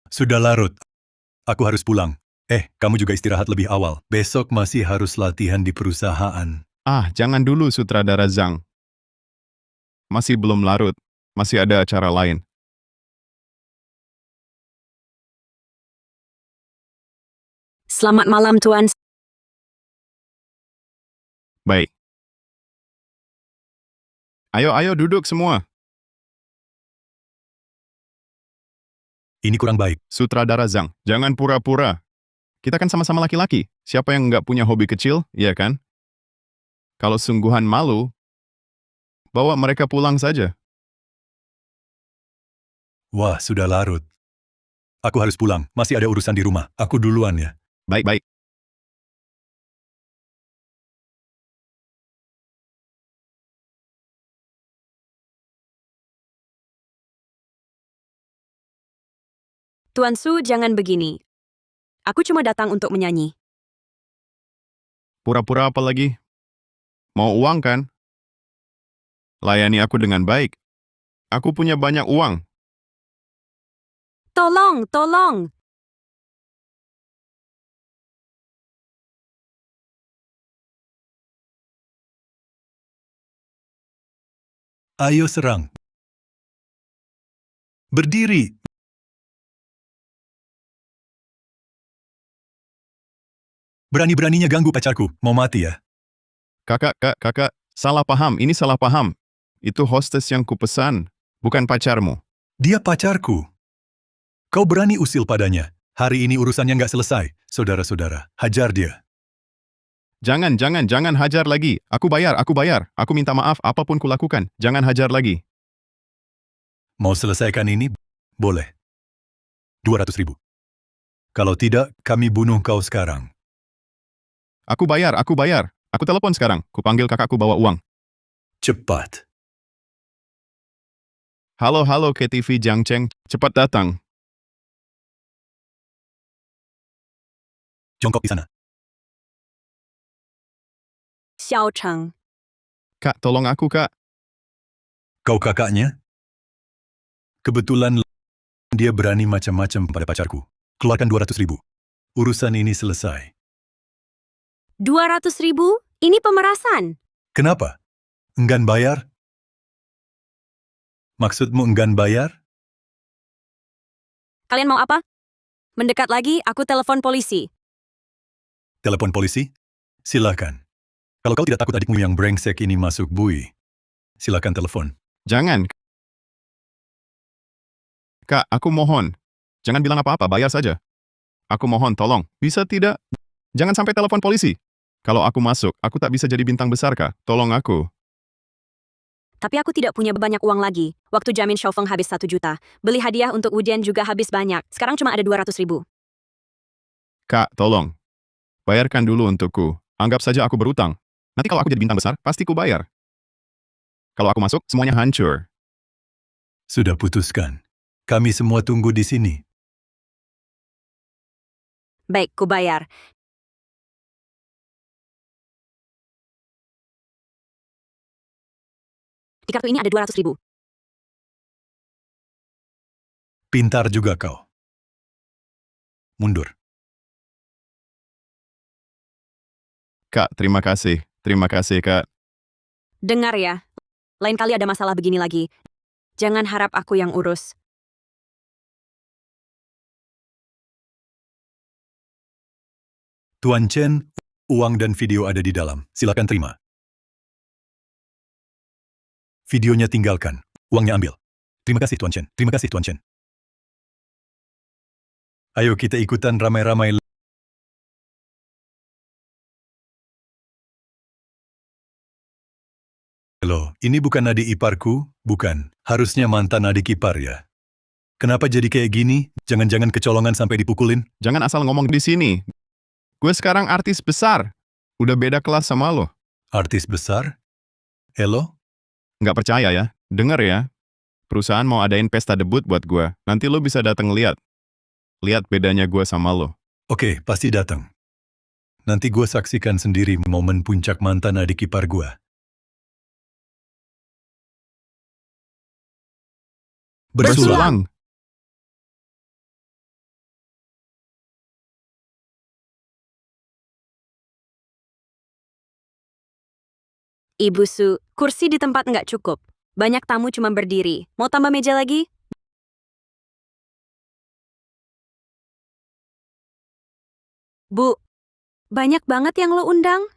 Sudah larut. Aku harus pulang. Kamu juga istirahat lebih awal. Besok masih harus latihan di perusahaan. Ah, jangan dulu Sutradara Zhang. Masih belum larut. Masih ada acara lain. Selamat malam, Tuan. Baik. Ayo duduk semua. Ini kurang baik. Sutradara Zhang, jangan pura-pura. Kita kan sama-sama laki-laki. Siapa yang nggak punya hobi kecil, iya kan? Kalau sungguhan malu, bawa mereka pulang saja. Wah, sudah larut. Aku harus pulang. Masih ada urusan di rumah. Aku duluan ya. Baik. Tuan Su, jangan begini. Aku cuma datang untuk menyanyi. Pura-pura apa lagi? Mau uang kan? Layani aku dengan baik. Aku punya banyak uang. Tolong. Ayo serang. Berdiri. Berani-beraninya ganggu pacarku. Mau mati ya? Kakak, salah paham. Ini salah paham. Itu hostess yang kupesan, bukan pacarmu. Dia pacarku. Kau berani usil padanya. Hari ini urusannya nggak selesai. Saudara-saudara, hajar dia. Jangan hajar lagi. Aku bayar. Aku minta maaf apapun kulakukan. Jangan hajar lagi. Mau selesaikan ini? Boleh. 200.000. Kalau tidak, kami bunuh kau sekarang. Aku bayar. Aku telepon sekarang. Kupanggil kakakku bawa uang. Cepat. Halo KTV Jiang Cheng, cepat datang. Jongkok di sana. Xiao Cheng. Kak, tolong aku, Kak. Kau kakaknya? Kebetulan dia berani macam-macam pada pacarku. Keluarkan 200.000. Urusan ini selesai. 200.000? Ini pemerasan. Kenapa? Enggan bayar? Maksudmu enggan bayar? Kalian mau apa? Mendekat lagi, aku telepon polisi. Telepon polisi? Silakan. Kalau kau tidak takut adikmu yang brengsek ini masuk bui, silakan telepon. Jangan. Kak, aku mohon. Jangan bilang apa-apa, bayar saja. Aku mohon, tolong. Bisa tidak? Jangan sampai telepon polisi. Kalau aku masuk, aku tak bisa jadi bintang besar, Kak. Tolong aku. Tapi aku tidak punya banyak uang lagi. Waktu jamin Shaofeng habis 1 juta. Beli hadiah untuk Wudian juga habis banyak. Sekarang cuma ada 200.000. Kak, tolong. Bayarkan dulu untukku. Anggap saja aku berutang. Nanti kalau aku jadi bintang besar, pasti ku bayar. Kalau aku masuk, semuanya hancur. Sudah putuskan. Kami semua tunggu di sini. Baik, ku bayar. Di kartu ini ada 200.000. Pintar juga kau. Mundur. Kak, terima kasih. Terima kasih, Kak. Dengar ya, lain kali ada masalah begini lagi. Jangan harap aku yang urus. Tuan Chen, uang dan video ada di dalam. Silakan terima. Videonya tinggalkan. Uangnya ambil. Terima kasih, Tuan Chen. Terima kasih, Tuan Chen. Ayo kita ikutan ramai-ramai. Loh, ini bukan adik iparku? Bukan. Harusnya mantan adik ipar ya. Kenapa jadi kayak gini? Jangan-jangan kecolongan sampai dipukulin? Jangan asal ngomong di sini. Gue sekarang artis besar. Udah beda kelas sama lo. Artis besar? Hello? Nggak percaya ya? Denger ya. Perusahaan mau adain pesta debut buat gue. Nanti lo bisa datang lihat. Lihat bedanya gue sama lo. Oke, pasti datang. Nanti gue saksikan sendiri momen puncak mantan adik ipar gue. Bersulang. Ibu Su, kursi di tempat nggak cukup. Banyak tamu cuma berdiri. Mau tambah meja lagi? Bu, banyak banget yang lo undang.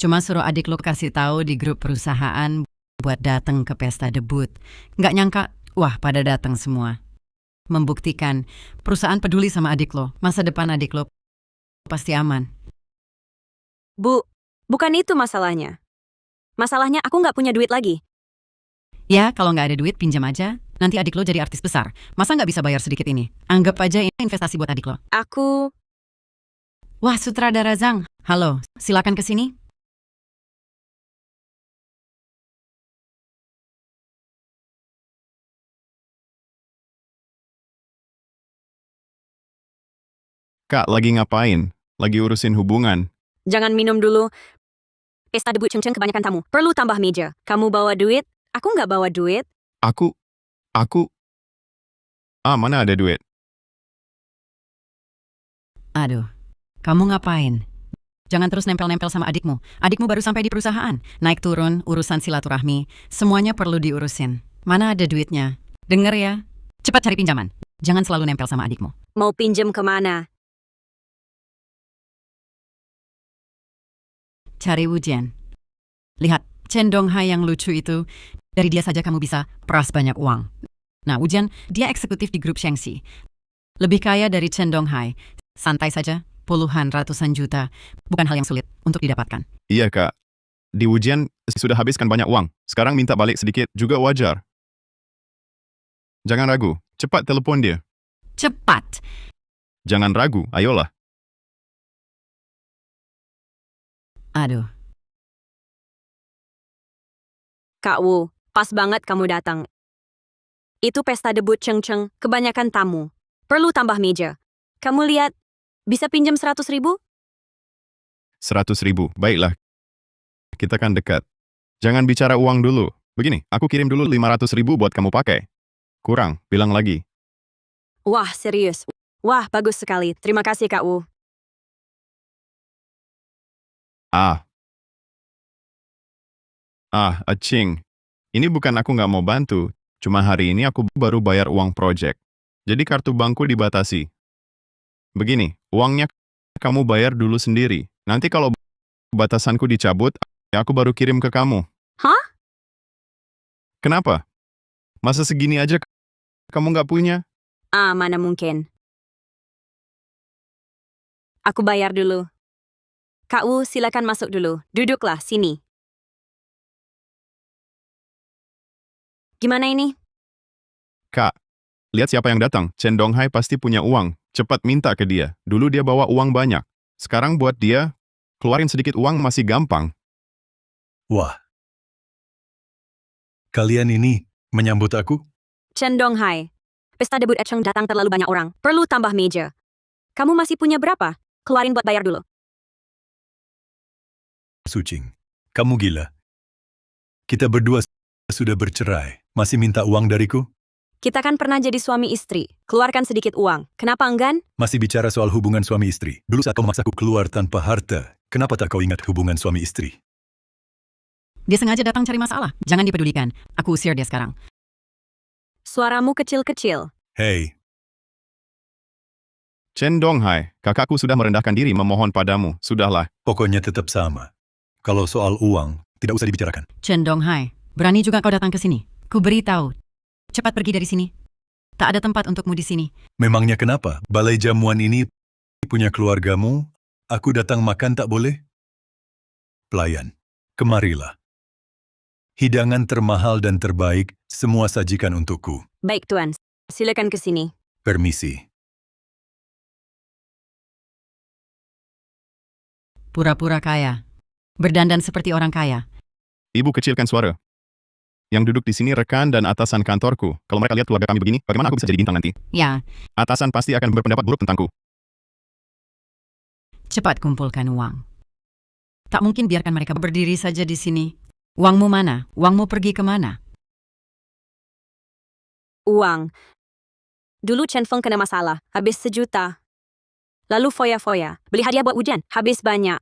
Cuma suruh adik lo kasih tahu di grup perusahaan buat datang ke pesta debut. Nggak nyangka, wah pada datang semua. Membuktikan perusahaan peduli sama adik lo. Masa depan adik lo pasti aman. Bu, bukan itu masalahnya. Masalahnya aku nggak punya duit lagi. Ya, kalau nggak ada duit, pinjam aja. Nanti adik lo jadi artis besar. Masa nggak bisa bayar sedikit ini? Anggap aja ini investasi buat adik lo. Aku... Wah, sutradara Zhang. Halo, silakan ke sini. Kak, lagi ngapain? Lagi urusin hubungan. Jangan minum dulu. Pesta debut Cheng kebanyakan tamu. Perlu tambah meja. Kamu bawa duit? Aku nggak bawa duit. Aku... mana ada duit? Aduh, kamu ngapain? Jangan terus nempel-nempel sama adikmu. Adikmu baru sampai di perusahaan. Naik turun, urusan silaturahmi. Semuanya perlu diurusin. Mana ada duitnya? Dengar ya. Cepat cari pinjaman. Jangan selalu nempel sama adikmu. Mau pinjem kemana? Cari Wujian. Lihat, Chen Donghai yang lucu itu. Dari dia saja kamu bisa peras banyak uang. Nah, Wujian, dia eksekutif di grup Shengxi. Lebih kaya dari Chen Donghai. Santai saja, puluhan ratusan juta. Bukan hal yang sulit untuk didapatkan. Iya, Kak. Di ujian sudah habiskan banyak uang. Sekarang minta balik sedikit juga wajar. Jangan ragu. Cepat telepon dia. Cepat! Jangan ragu. Ayolah. Aduh, Kak Wu, pas banget kamu datang. Itu pesta debut Cheng, kebanyakan tamu. Perlu tambah meja. Kamu lihat, bisa pinjam 100.000? 100.000. Baiklah. Kita kan dekat. Jangan bicara uang dulu. Begini, aku kirim dulu 500.000 buat kamu pakai. Kurang, bilang lagi. Wah, serius. Wah, bagus sekali. Terima kasih, Kak Wu. Acing. Ini bukan aku nggak mau bantu. Cuma hari ini aku baru bayar uang project. Jadi kartu bankku dibatasi. Begini, uangnya kamu bayar dulu sendiri. Nanti kalau batasanku dicabut, ya aku baru kirim ke kamu. Hah? Kenapa? Masa segini aja kamu nggak punya? Mana mungkin. Aku bayar dulu. Kak Wu, silakan masuk dulu. Duduklah, sini. Gimana ini? Kak, lihat siapa yang datang. Chen Donghai pasti punya uang. Cepat minta ke dia. Dulu dia bawa uang banyak. Sekarang buat dia, keluarin sedikit uang masih gampang. Wah. Kalian ini menyambut aku? Chen Donghai. Pesta debut Cheng datang terlalu banyak orang. Perlu tambah meja. Kamu masih punya berapa? keluarin buat bayar dulu. Sucing, kamu gila. Kita berdua sudah bercerai. Masih minta uang dariku? Kita kan pernah jadi suami istri. Keluarkan sedikit uang. Kenapa enggan? Masih bicara soal hubungan suami istri. Dulu saat kau memaksaku keluar tanpa harta, kenapa tak kau ingat hubungan suami istri? Dia sengaja datang cari masalah. Jangan dipedulikan. Aku usir dia sekarang. Suaramu kecil-kecil. Hei, Chen Donghai, kakakku sudah merendahkan diri memohon padamu. Sudahlah. pokoknya tetap sama. Kalau soal uang, tidak usah dibicarakan. Chen Donghai, berani juga kau datang ke sini. Ku beritahu. Cepat pergi dari sini. Tak ada tempat untukmu di sini. Memangnya kenapa? Balai jamuan ini punya keluargamu, aku datang makan tak boleh? Pelayan, kemarilah. Hidangan termahal dan terbaik, semua sajikan untukku. Baik, Tuan. Silakan ke sini. Permisi. Pura-pura kaya. Berdandan seperti orang kaya. Ibu kecilkan suara. Yang duduk di sini rekan dan atasan kantorku. Kalau mereka lihat keluarga kami begini, bagaimana aku bisa jadi bintang nanti? Ya, Atasan pasti akan berpendapat buruk tentangku. cepat kumpulkan uang. Tak mungkin biarkan mereka berdiri saja di sini. Uangmu mana? Uangmu pergi kemana? Uang. Dulu Chen Feng kena masalah. Habis 1 juta. Lalu foya-foya. Beli hadiah buat Wujian. Habis banyak.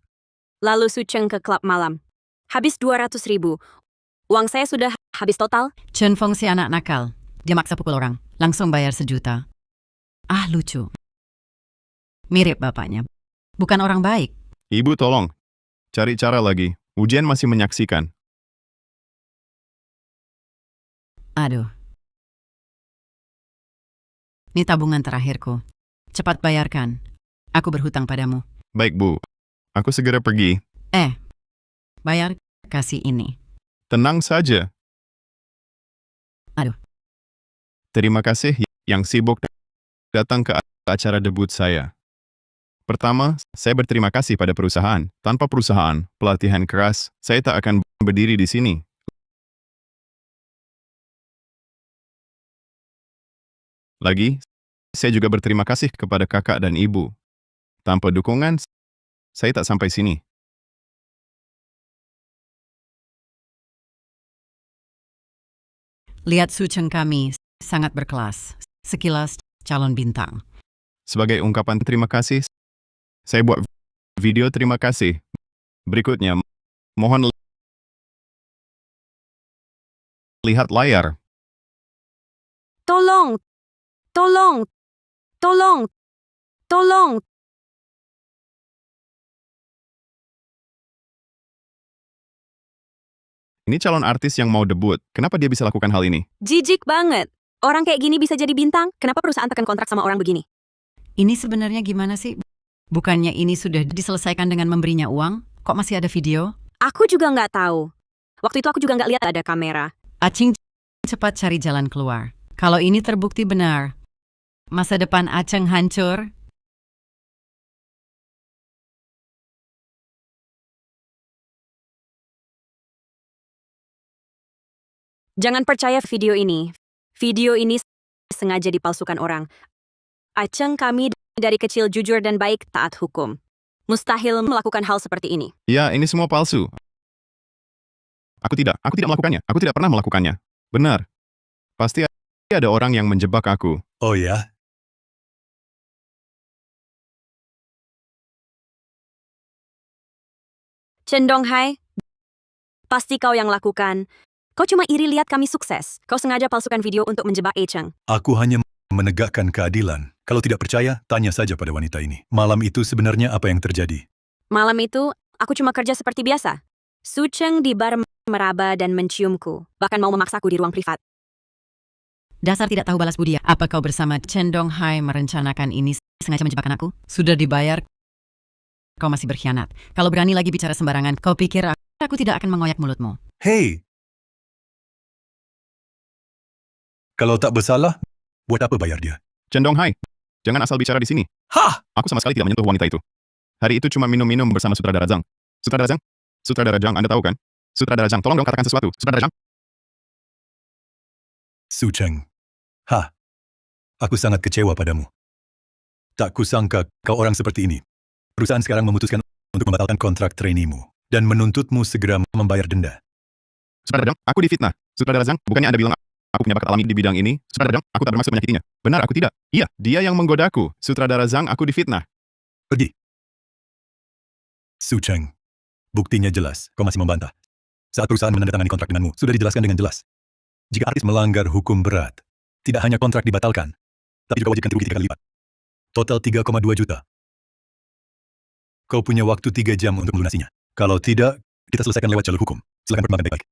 Lalu Sucheng ke klub malam. Habis 200.000. Uang saya sudah habis total. Chen Feng si anak nakal. Dia maksa pukul orang. Langsung bayar 1 juta. Ah, lucu. Mirip bapaknya. Bukan orang baik. Ibu tolong. Cari cara lagi. Ujian masih menyaksikan. Aduh. Ini tabungan terakhirku. Cepat bayarkan. Aku berhutang padamu. Baik, Bu. Aku segera pergi. Bayar kasih ini. Tenang saja. Aduh. Terima kasih yang sibuk datang ke acara debut saya. Pertama, saya berterima kasih pada perusahaan. Tanpa perusahaan, pelatihan keras, saya tak akan berdiri di sini. Lagi, saya juga berterima kasih kepada kakak dan ibu. Tanpa dukungan, saya tak sampai sini. Lihat Sucheng kami sangat berkelas. Sekilas calon bintang. Sebagai ungkapan terima kasih, saya buat video terima kasih. Berikutnya, mohon lihat layar. Tolong! Tolong! Tolong! Tolong! Ini calon artis yang mau debut. Kenapa dia bisa lakukan hal ini? Jijik banget. Orang kayak gini bisa jadi bintang. Kenapa perusahaan tekan kontrak sama orang begini? Ini sebenarnya gimana sih? Bukannya ini sudah diselesaikan dengan memberinya uang? Kok masih ada video? Aku juga nggak tahu. Waktu itu aku juga nggak lihat ada kamera. Acing cepat cari jalan keluar. Kalau ini terbukti benar, masa depan Aceng hancur. Jangan percaya video ini. Video ini sengaja dipalsukan orang. Aceng kami dari kecil jujur dan baik taat hukum. Mustahil melakukan hal seperti ini. Ya, ini semua palsu. Aku tidak melakukannya. Aku tidak pernah melakukannya. Benar. Pasti ada orang yang menjebak aku. Oh ya? Chen Donghai, pasti kau yang lakukan. Kau cuma iri lihat kami sukses. Kau sengaja palsukan video untuk menjebak Echeng. Aku hanya menegakkan keadilan. Kalau tidak percaya, tanya saja pada wanita ini. Malam itu sebenarnya apa yang terjadi? Malam itu, aku cuma kerja seperti biasa. Sucheng di bar meraba dan menciumku. Bahkan mau memaksaku di ruang privat. Dasar tidak tahu balas budi. Apa kau bersama Chen Donghai merencanakan ini sengaja menjebakkan aku? Sudah dibayar, kau masih berkhianat. Kalau berani lagi bicara sembarangan, kau pikir aku tidak akan mengoyak mulutmu. Hei! Kalau tak bersalah, buat apa bayar dia? Chen Donghai, jangan asal bicara di sini. Hah! Aku sama sekali tidak menyentuh wanita itu. Hari itu cuma minum-minum bersama sutradara Zhang. Sutradara Zhang? Sutradara Zhang, Anda tahu kan? Sutradara Zhang, tolong dong katakan sesuatu. Sutradara Zhang? Sucheng. Aku sangat kecewa padamu. Tak kusangka kau orang seperti ini. Perusahaan sekarang memutuskan untuk membatalkan kontrak trainee-mu dan menuntutmu segera membayar denda. Sutradara Zhang, aku difitnah. Sutradara Zhang, bukannya Anda bilang aku punya bakat alami di bidang ini? Sutradara Zhang, aku tak bermaksud menyakitinya. Benar, aku tidak. Iya, dia yang menggodaku. Sutradara Zhang, aku difitnah. Pergi. Su Cheng, buktinya jelas, kau masih membantah. Saat perusahaan menandatangani kontrak denganmu, sudah dijelaskan dengan jelas. Jika artis melanggar hukum berat, tidak hanya kontrak dibatalkan, tapi juga wajib ganti rugi 3 kali lipat. Total 3,2 juta. Kau punya waktu 3 jam untuk melunasinya. Kalau tidak, kita selesaikan lewat jalur hukum. Silakan pertimbangkan baik-baik.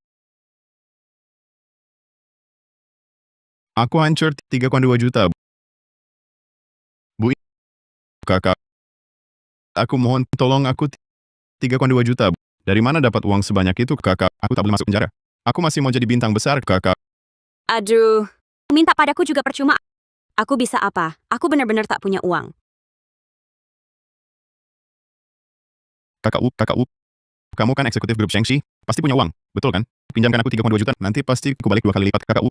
Aku hancur 3,2 juta. Bu, kakak. Aku mohon tolong aku 3,2 juta. Dari mana dapat uang sebanyak itu, kakak? Aku tak boleh masuk penjara. Aku masih mau jadi bintang besar, kakak. Aduh, minta padaku juga percuma. Aku bisa apa? Aku benar-benar tak punya uang. Kakak U, kamu kan eksekutif grup Shengxi, pasti punya uang, betul kan? Pinjamkan aku 3,2 juta, nanti pasti aku balik 2 kali lipat, kakak U.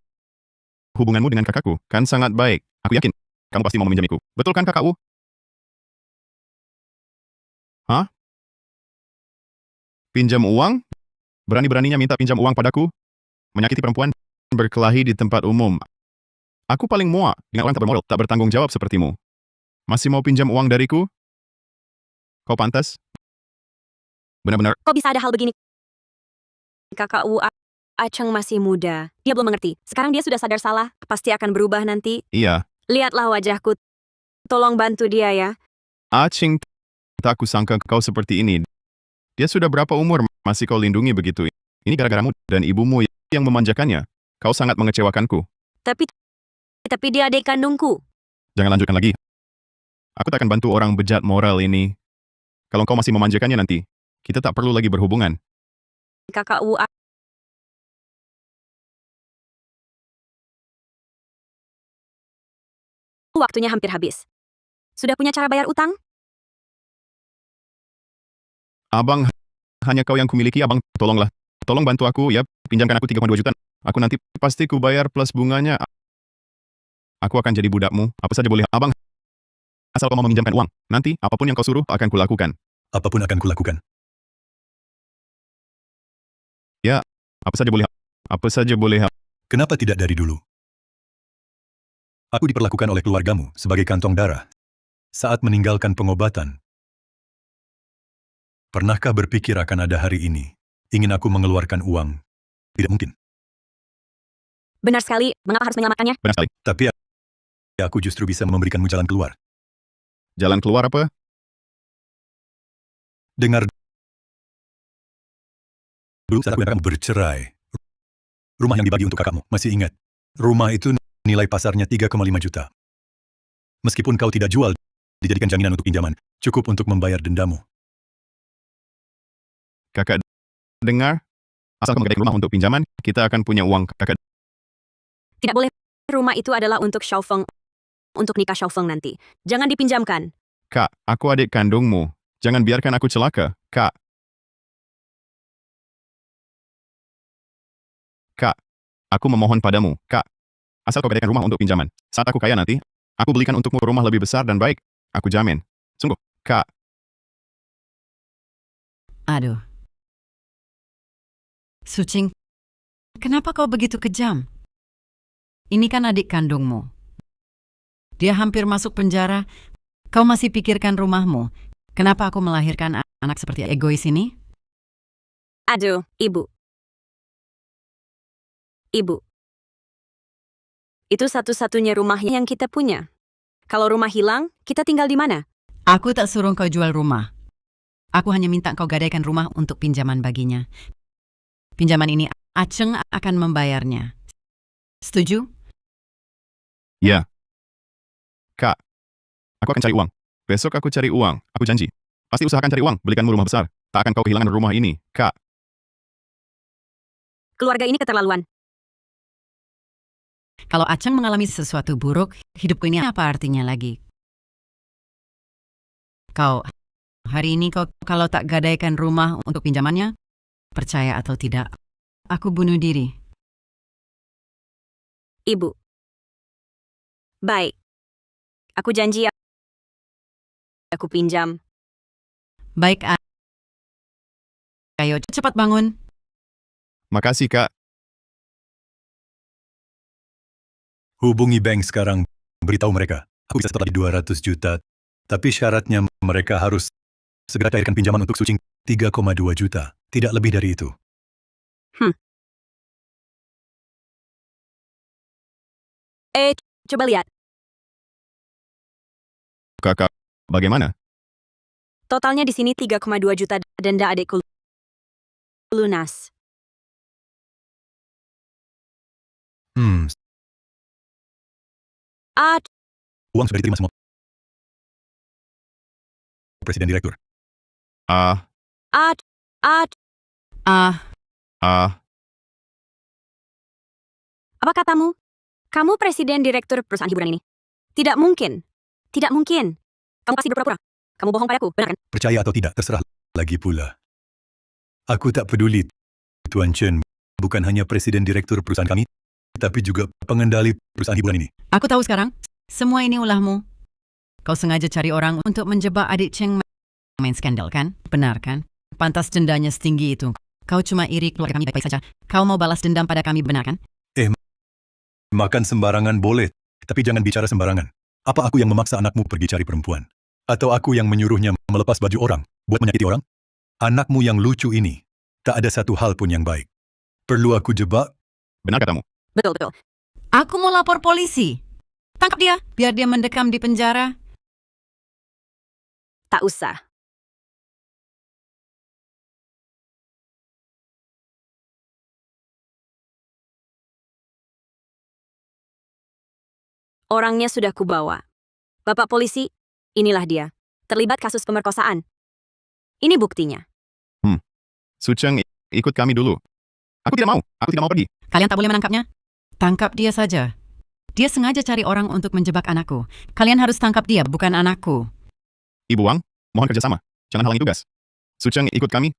Hubunganmu dengan kakakku kan sangat baik. Aku yakin kamu pasti mau meminjamiku. Betul kan, kakak U? Hah? Pinjam uang? Berani-beraninya minta pinjam uang padaku? Menyakiti perempuan? Berkelahi di tempat umum? Aku paling muak dengan orang tak bermoral, tak bertanggung jawab sepertimu. Masih mau pinjam uang dariku? Kau pantas? Benar-benar. Kok bisa ada hal begini? Kakak Wu Acheng masih muda. Dia belum mengerti. Sekarang dia sudah sadar salah. Pasti akan berubah nanti. Iya. Lihatlah wajahku. Tolong bantu dia ya. Aching, tak kusangka kau seperti ini. Dia sudah berapa umur masih kau lindungi begitu? Ini gara-garamu dan ibumu yang memanjakannya. Kau sangat mengecewakanku. Tapi dia adik kandungku. Jangan lanjutkan lagi. Aku tak akan bantu orang bejat moral ini. Kalau kau masih memanjakannya nanti, kita tak perlu lagi berhubungan. Kakak Wu Waktunya hampir habis. Sudah punya cara bayar utang? Abang, hanya kau yang kumiliki, abang. Tolonglah. Tolong bantu aku, ya. Pinjamkan aku 3,2 juta. Aku nanti pasti ku bayar plus bunganya. Aku akan jadi budakmu. Apa saja boleh, abang. Asal kau mau meminjamkan uang. Nanti, apapun yang kau suruh, akan kulakukan. Apapun akan kulakukan. Ya, apa saja boleh. Apa saja boleh. Kenapa tidak dari dulu? Aku diperlakukan oleh keluargamu sebagai kantong darah saat meninggalkan pengobatan. Pernahkah berpikir akan ada hari ini? Ingin aku mengeluarkan uang? Tidak mungkin. Benar sekali. Mengapa harus menyelamatkannya? Benar sekali. Tapi aku justru bisa memberikanmu jalan keluar. Jalan keluar apa? Dengar dulu saat aku dan kamu bercerai. Rumah yang dibagi untuk kakakmu, masih ingat? Rumah itu nilai pasarnya 3,5 juta. Meskipun kau tidak jual, dijadikan jaminan untuk pinjaman, cukup untuk membayar dendamu. Kakak, dengar? Asal kau menggadaikan rumah untuk pinjaman, kita akan punya uang, kakak. Tidak boleh. Rumah itu adalah untuk Xiaofeng. Untuk nikah Xiaofeng nanti. Jangan dipinjamkan. Kak, aku adik kandungmu. Jangan biarkan aku celaka, Kak. Kak, aku memohon padamu, Kak. Asal kau gadaikan rumah untuk pinjaman. Saat aku kaya nanti, aku belikan untukmu rumah lebih besar dan baik. Aku jamin. Sungguh, Kak. Aduh. Sucing, kenapa kau begitu kejam? Ini kan adik kandungmu. Dia hampir masuk penjara. Kau masih pikirkan rumahmu. Kenapa aku melahirkan anak seperti egois ini? Aduh, Ibu. Ibu. Itu satu-satunya rumah yang kita punya. Kalau rumah hilang, kita tinggal di mana? Aku tak suruh kau jual rumah. Aku hanya minta kau gadaikan rumah untuk pinjaman baginya. Pinjaman ini Acheng akan membayarnya. Setuju? Ya. Kak, aku akan cari uang. Besok aku cari uang. Aku janji. Pasti usahakan cari uang, belikanmu rumah besar. Tak akan kau kehilangan rumah ini, Kak. Keluarga ini keterlaluan. Kalau Acheng mengalami sesuatu buruk, hidupku ini apa artinya lagi? Kau, hari ini kau kalau tak gadaikan rumah untuk pinjamannya, percaya atau tidak, aku bunuh diri. Ibu. Baik. Aku janji aku pinjam. Baik, ayo cepat bangun. Makasih, Kak. Hubungi bank sekarang, beritahu mereka. Aku bisa setor lagi 200 juta, tapi syaratnya mereka harus segera cairkan pinjaman untuk Sucing 3,2 juta, tidak lebih dari itu. Coba lihat. Kakak, bagaimana? Totalnya di sini 3,2 juta denda adikku lunas. Ah, Uang sudah diterima semua. Presiden Direktur. Ah, ah, ah, ah, apa katamu? Kamu presiden direktur perusahaan hiburan ini? Tidak mungkin. Tidak mungkin. Kamu pasti berpura-pura. Kamu bohong padaku, benar kan? Percaya atau tidak, terserah. Lagi pula. Aku tak peduli, Tuan Chen. Bukan hanya presiden direktur perusahaan kami, tapi juga pengendali perusahaan hiburan ini. aku tahu sekarang. Semua ini ulahmu. Kau sengaja cari orang untuk menjebak adik Cheng main skandal, kan? Benar, kan? Pantas dendanya setinggi itu. Kau cuma iri keluarga kami baik-baik saja. Kau mau balas dendam pada kami, benar, kan? Makan sembarangan boleh, tapi jangan bicara sembarangan. Apa aku yang memaksa anakmu pergi cari perempuan? Atau aku yang menyuruhnya melepas baju orang, buat menyakiti orang? Anakmu yang lucu ini, tak ada satu hal pun yang baik. Perlu aku jebak? benar katamu. Betul, betul. Aku mau lapor polisi. Tangkap dia, biar dia mendekam di penjara. Tak usah. Orangnya sudah kubawa. Bapak polisi, inilah dia. Terlibat kasus pemerkosaan. Ini buktinya. Suceng, ikut kami dulu. Aku tidak mau pergi. Kalian tak boleh menangkapnya. Tangkap dia saja. Dia sengaja cari orang untuk menjebak anakku. Kalian harus tangkap dia, bukan anakku. Ibu Wang, mohon kerjasama. Jangan halangi tugas. Suceng, ikut kami.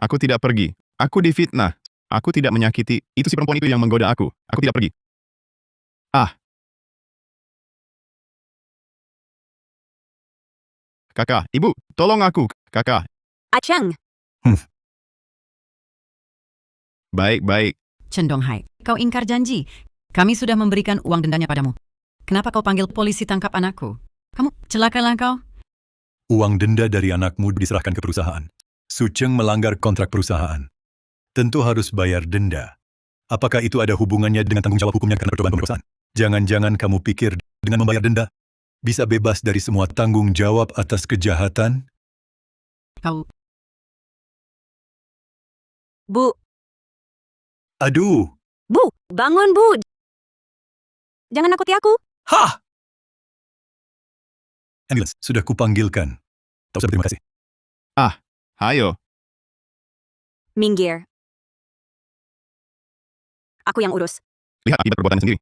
Aku tidak pergi. Aku difitnah. Aku tidak menyakiti. Itu si perempuan itu yang menggoda aku. Aku tidak pergi. Kakak, ibu, tolong aku. Kakak, Aceng, baik. Chen Donghai, kau ingkar janji. Kami sudah memberikan uang dendanya padamu. Kenapa kau panggil polisi tangkap anakku? Kamu celakalah kau. Uang denda dari anakmu diserahkan ke perusahaan. Suceng melanggar kontrak perusahaan. Tentu harus bayar denda. Apakah itu ada hubungannya dengan tanggung jawab hukumnya karena percobaan pemerkosaan? Jangan-jangan kamu pikir dengan membayar denda, bisa bebas dari semua tanggung jawab atas kejahatan? Kau, Bu. Aduh! Bu, bangun, Bu. Jangan nakuti aku. Hah! Ambulans, sudah kupanggilkan. Tak usah berterima kasih. Hayo. Minggir. Aku yang urus. Lihat akibat perbuatannya sendiri.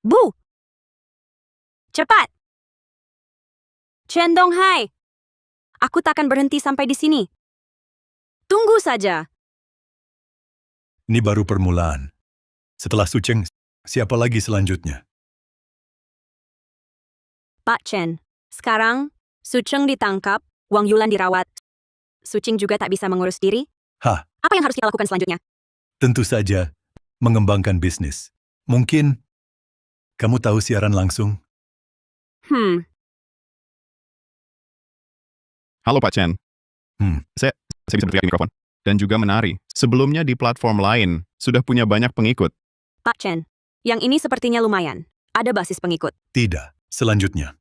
Bu! Cepat! Chen Donghai, aku takkan berhenti sampai di sini. Tunggu saja. Ini baru permulaan. Setelah Suceng, siapa lagi selanjutnya? Pak Chen, sekarang Suceng ditangkap, Wang Yulan dirawat. Sucing juga tak bisa mengurus diri. Hah, Apa yang harus kita lakukan selanjutnya? tentu saja mengembangkan bisnis. Mungkin kamu tahu siaran langsung? Halo Pak Chen. Saya bisa berteriak di mikrofon. Dan juga menari. Sebelumnya di platform lain, sudah punya banyak pengikut. Pak Chen, yang ini sepertinya lumayan. Ada basis pengikut. Tidak. Selanjutnya.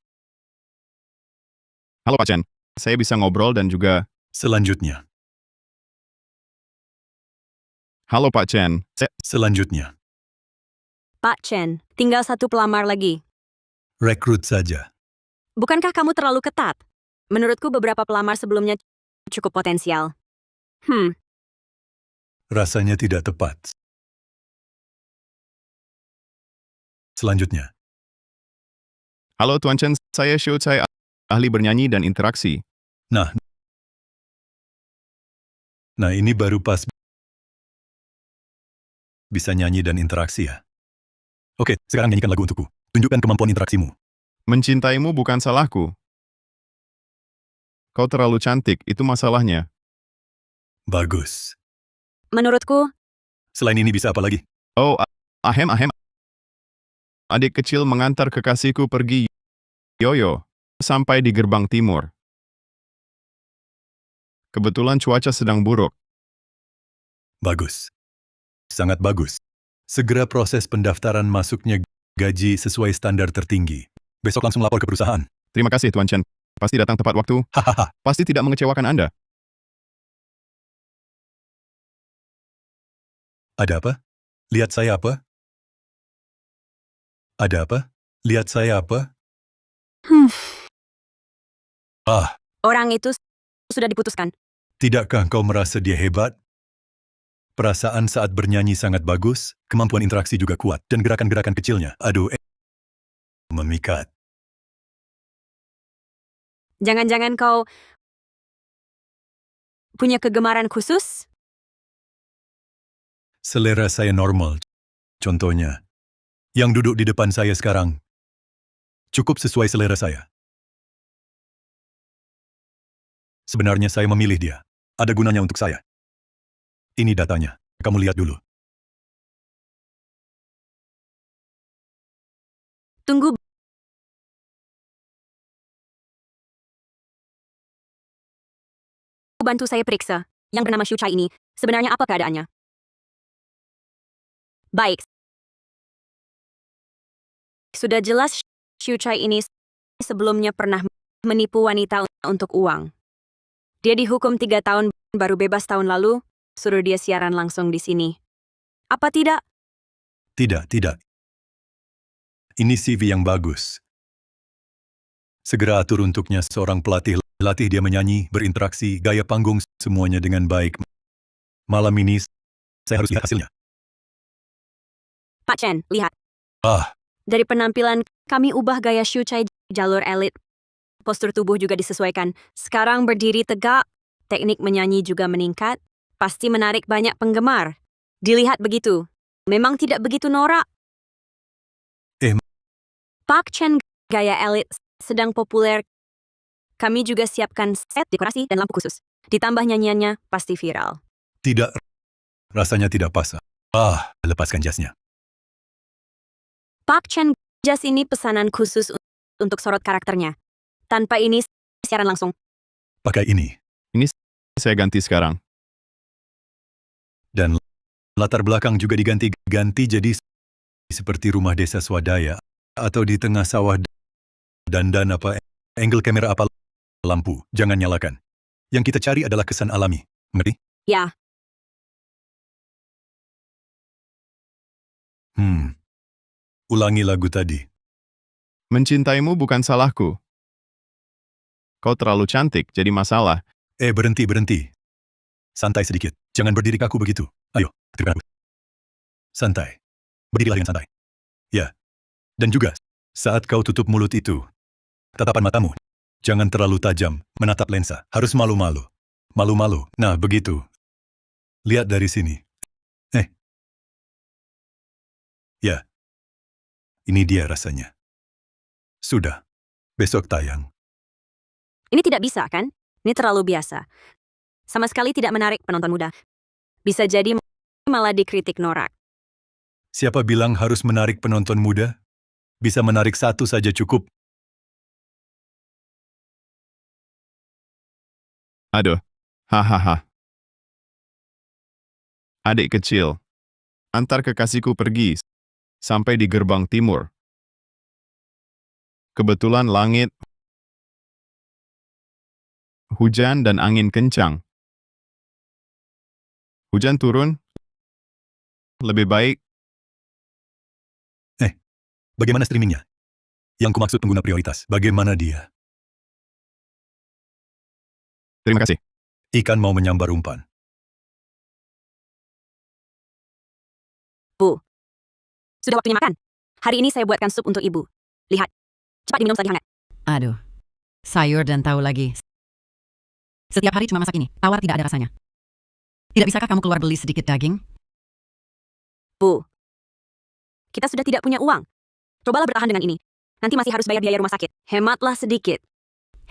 Halo Pak Chen. Saya bisa ngobrol dan juga... Selanjutnya. Halo Pak Chen. Selanjutnya. Pak Chen, tinggal satu pelamar lagi. Rekrut saja. Bukankah kamu terlalu ketat? Menurutku beberapa pelamar sebelumnya cukup potensial. Rasanya tidak tepat. Selanjutnya. Halo Tuan Chen, saya Xiu Cai, ahli bernyanyi dan interaksi. Nah ini baru pas bisa nyanyi dan interaksi ya. Oke, sekarang nyanyikan lagu untukku. Tunjukkan kemampuan interaksimu. Mencintaimu bukan salahku. Kau terlalu cantik, itu masalahnya. Bagus. Menurutku, Selain ini bisa apa lagi? Oh, ahem. Adik kecil mengantar kekasihku pergi yoyo sampai di gerbang timur. Kebetulan cuaca sedang buruk. Bagus. Sangat bagus. Segera proses pendaftaran masuknya gaji sesuai standar tertinggi. Besok langsung lapor ke perusahaan. Terima kasih, Tuan Chen. Pasti datang tepat waktu. Hahaha. Pasti tidak mengecewakan Anda. Ada apa? Lihat saya apa? Ada apa? Lihat saya apa? Ah, orang itu sudah diputuskan. tidakkah kau merasa dia hebat? Perasaan saat bernyanyi sangat bagus, kemampuan interaksi juga kuat, dan gerakan-gerakan kecilnya, aduh, memikat. Jangan-jangan kau punya kegemaran khusus? Selera saya normal. Contohnya, yang duduk di depan saya sekarang, cukup sesuai selera saya. Sebenarnya saya memilih dia. Ada gunanya untuk saya. Ini datanya. Kamu lihat dulu. Tunggu. Bantu saya periksa. Yang bernama Shu Chai ini, sebenarnya apa keadaannya? Baik. Sudah jelas Shu Chai ini sebelumnya pernah menipu wanita untuk uang. Dia dihukum 3 tahun, baru bebas tahun lalu, suruh dia siaran langsung di sini. Apa tidak? Tidak. Ini CV yang bagus. Segera atur untuknya seorang pelatih. Latih dia menyanyi, berinteraksi, gaya panggung, semuanya dengan baik. Malam ini, saya harus lihat hasilnya. Pak Chen, lihat. Ah, Dari penampilan, kami ubah gaya Shu Chai jalur elit. Postur tubuh juga disesuaikan. Sekarang berdiri tegak, teknik menyanyi juga meningkat. Pasti menarik banyak penggemar. Dilihat begitu. Memang tidak begitu norak. Pak Chen gaya elit sedang populer. Kami juga siapkan set dekorasi dan lampu khusus. Ditambah nyanyiannya, pasti viral. tidak. Rasanya tidak pas. Lepaskan jasnya. Pak Chen jas ini pesanan khusus untuk sorot karakternya. Tanpa ini, siaran langsung. Pakai ini. Saya ganti sekarang. Dan latar belakang juga diganti jadi seperti rumah desa swadaya atau di tengah sawah dan angle kamera apa lampu, jangan nyalakan. Yang kita cari adalah kesan alami. Ngerti? Ya, Ulangi lagu tadi. Mencintaimu bukan salahku. Kau terlalu cantik, jadi masalah. Berhenti. Santai sedikit. Jangan berdiri kaku begitu. Ayo, terima kasih. Santai. Berdirilah dengan santai. Ya. Dan juga, saat kau tutup mulut itu, tatapan matamu, jangan terlalu tajam, menatap lensa. Harus malu-malu. Malu-malu. Nah, begitu. Lihat dari sini. Ya. Ini dia rasanya. Sudah. Besok tayang. ini tidak bisa kan? Ini terlalu biasa. Sama sekali tidak menarik penonton muda. Bisa jadi malah dikritik norak. Siapa bilang harus menarik penonton muda? Bisa menarik satu saja cukup. Aduh. Hahaha. Adik kecil. Antar kekasihku pergi sampai di gerbang timur. Kebetulan langit, hujan dan angin kencang. Hujan turun. Lebih baik. Bagaimana streamingnya? Yang kumaksud pengguna prioritas. Bagaimana dia? Terima kasih. Ikan mau menyambar umpan. Bu, sudah waktunya makan. Hari ini saya buatkan sup untuk ibu. Lihat, cepat diminum lagi hangat. Aduh, sayur dan tahu lagi. Setiap hari cuma masak ini, tawar tidak ada rasanya. Tidak bisakah kamu keluar beli sedikit daging? Bu, kita sudah tidak punya uang. Cobalah bertahan dengan ini. Nanti masih harus bayar biaya rumah sakit. Hematlah sedikit.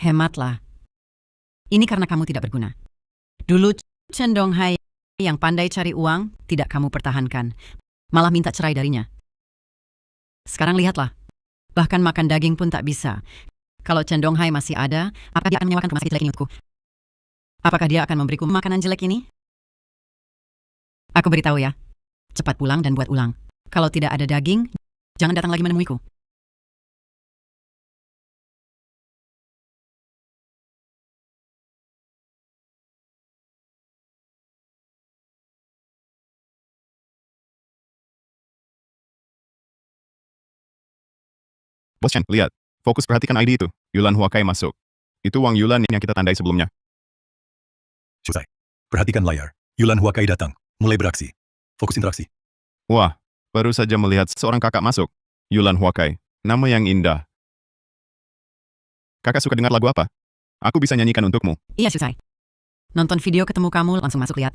Hematlah. Ini karena kamu tidak berguna. Dulu Chen Donghai yang pandai cari uang tidak kamu pertahankan, malah minta cerai darinya. Sekarang lihatlah, bahkan makan daging pun tak bisa. Kalau Chen Donghai masih ada, apakah dia akan menyewakan rumah sakit jelek ini untukku? Apakah dia akan memberiku makanan jelek ini? Aku beritahu ya, cepat pulang dan buat ulang. Kalau tidak ada daging, jangan datang lagi menemuiku. Bos Chen, lihat. Fokus perhatikan ID itu. Yulan Huakai masuk. Itu uang Yulan yang kita tandai sebelumnya. Selesai. Perhatikan layar. Yulan Huakai datang. Mulai beraksi. Fokus interaksi. Wah, baru saja melihat seorang kakak masuk. Yulan Huakai. Nama yang indah. Kakak suka dengar lagu apa? Aku bisa nyanyikan untukmu. Iya, Shusai. Nonton video ketemu kamu, langsung masuk lihat.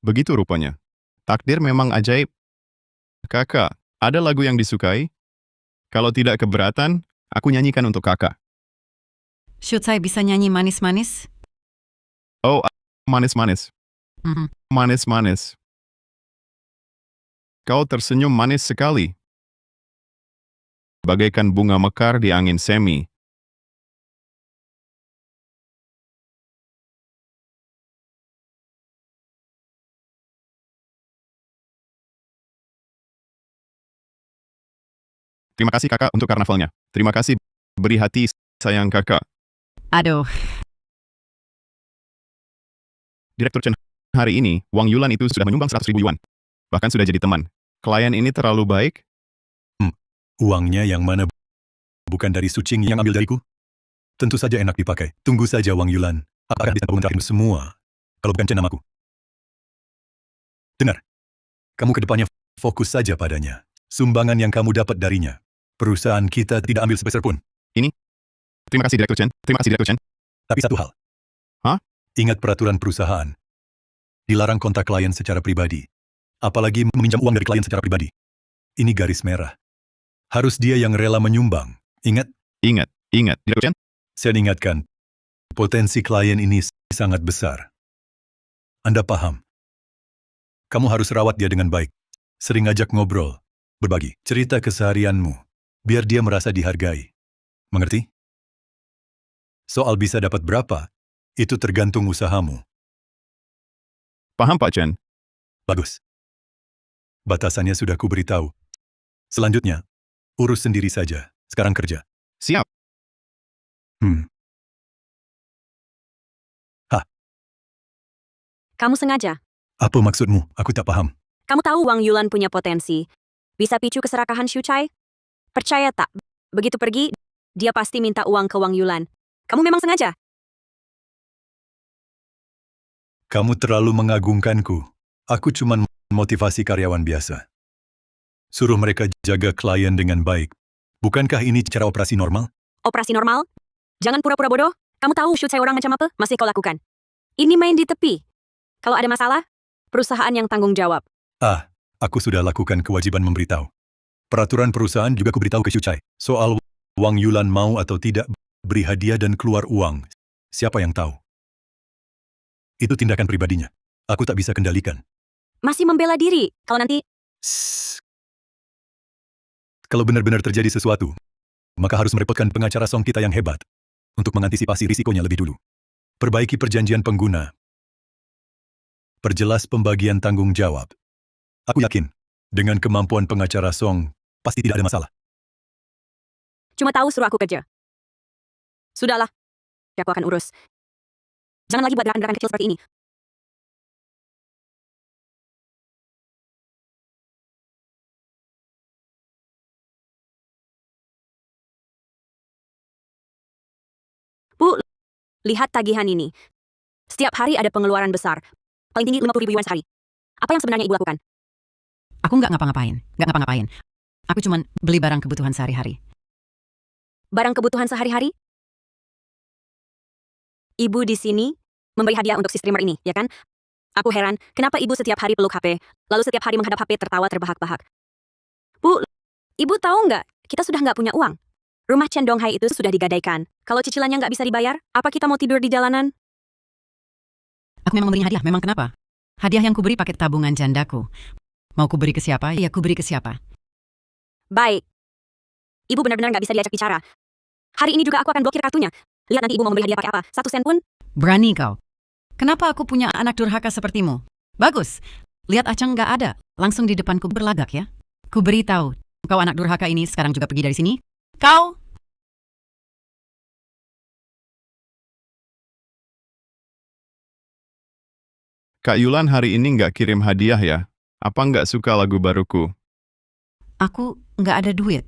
Begitu rupanya. Takdir memang ajaib. Kakak, ada lagu yang disukai? Kalau tidak keberatan, aku nyanyikan untuk kakak. Shusai bisa nyanyi manis-manis? Oh, manis-manis. Mhm. Manis-manis. Kau tersenyum manis sekali. Bagaikan bunga mekar di angin semi. Terima kasih kakak untuk karnavalnya. Terima kasih beri hati sayang kakak. Aduh, Direktur Chen, hari ini, Wang Yulan itu sudah menyumbang 100.000 yuan. Bahkan sudah jadi teman. Klien ini terlalu baik. Uangnya yang mana? Bukan dari Sucing yang ambil dariku? Tentu saja enak dipakai. Tunggu saja Wang Yulan. Apakah bisa tabungan terakhirmu semua? Kalau bukan Chen namaku. Dengar. Kamu ke depannya fokus saja padanya. Sumbangan yang kamu dapat darinya. Perusahaan kita tidak ambil sepeser pun. Terima kasih Direktur Chen. Terima kasih Direktur Chen. Tapi satu hal. Hah? Ingat peraturan perusahaan. Dilarang kontak klien secara pribadi. Apalagi meminjam uang dari klien secara pribadi. Ini garis merah. Harus dia yang rela menyumbang. Ingat, Ingat, Direktur Chen. saya ingatkan. Potensi klien ini sangat besar. Anda paham? Kamu harus rawat dia dengan baik. Sering ajak ngobrol. Berbagi cerita keseharianmu. Biar dia merasa dihargai. Mengerti? Soal bisa dapat berapa, itu tergantung usahamu. Paham Pak Chen. Bagus. Batasannya sudah kuberitahu. Selanjutnya, urus sendiri saja. Sekarang kerja. Siap. Kamu sengaja. Apa maksudmu? Aku tak paham. Kamu tahu Wang Yulan punya potensi. Bisa picu keserakahan Shuchai? Percaya tak? Begitu pergi, dia pasti minta uang ke Wang Yulan. Kamu memang sengaja? Kamu terlalu mengagungkanku. Aku cuma motivasi karyawan biasa. Suruh mereka jaga klien dengan baik. Bukankah ini cara operasi normal? Operasi normal? Jangan pura-pura bodoh. Kamu tahu Shuchai orang macam apa? Masih kau lakukan. Ini main di tepi. Kalau ada masalah, perusahaan yang tanggung jawab. Aku sudah lakukan kewajiban memberitahu. Peraturan perusahaan juga kuberitahu ke Shuchai. Soal Wang Yulan mau atau tidak beri hadiah dan keluar uang. Siapa yang tahu? Itu tindakan pribadinya. Aku tak bisa kendalikan. Masih membela diri. Kalau nanti, Sss. Kalau benar-benar terjadi sesuatu, maka harus merepotkan pengacara song kita yang hebat untuk mengantisipasi risikonya lebih dulu. Perbaiki perjanjian pengguna. Perjelas pembagian tanggung jawab. Aku yakin, dengan kemampuan pengacara song, pasti tidak ada masalah. cuma tahu suruh aku kerja. Sudahlah. Aku akan urus. Jangan lagi buat gerakan-gerakan kecil seperti ini. Bu, lihat tagihan ini. Setiap hari ada pengeluaran besar. Paling tinggi 50.000 yuan sehari. Apa yang sebenarnya ibu lakukan? aku nggak ngapa-ngapain. Aku cuman beli barang kebutuhan sehari-hari. Barang kebutuhan sehari-hari? Ibu di sini memberi hadiah untuk si streamer ini, ya kan? Aku heran, kenapa ibu setiap hari peluk HP, lalu setiap hari menghadap HP tertawa terbahak-bahak. Bu, ibu tahu nggak, kita sudah nggak punya uang. Rumah Chen Donghai itu sudah digadaikan. Kalau cicilannya nggak bisa dibayar, apa kita mau tidur di jalanan? Aku memang memberinya hadiah, memang kenapa? Hadiah yang kuberi paket tabungan jandaku. Mau kuberi ke siapa? Ya kuberi ke siapa. Baik. Ibu benar-benar nggak bisa diajak bicara. Hari ini juga aku akan blokir kartunya. Lihat nanti ibu mau memberi hadiah pakai apa. 1 sen pun. Berani kau. Kenapa aku punya anak durhaka sepertimu? Bagus. Lihat Acang nggak ada. Langsung di depanku berlagak ya. Ku beritahu, kau anak durhaka ini sekarang juga pergi dari sini. Kau! Kak Yulan hari ini nggak kirim hadiah ya? Apa nggak suka lagu baruku? Aku nggak ada duit.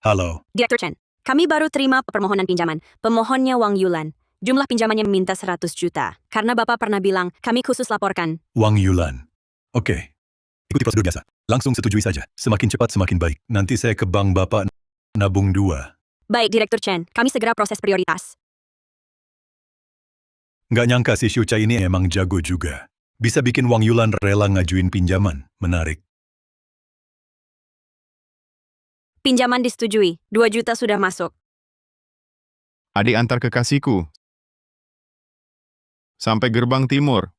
Halo, Direktur Chen, kami baru terima permohonan pinjaman. Pemohonnya Wang Yulan. Jumlah pinjamannya meminta 100 juta. Karena Bapak pernah bilang, kami khusus laporkan. Wang Yulan. Oke, ikuti prosedur biasa. Langsung setujui saja. Semakin cepat semakin baik. Nanti saya ke bank Bapak nabung 2. Baik, Direktur Chen, kami segera proses prioritas. Nggak nyangka si Shu Chai ini emang jago juga. Bisa bikin Wang Yulan rela ngajuin pinjaman. Menarik. Pinjaman disetujui. 2 juta sudah masuk. Adik antar kekasihku. Sampai gerbang timur.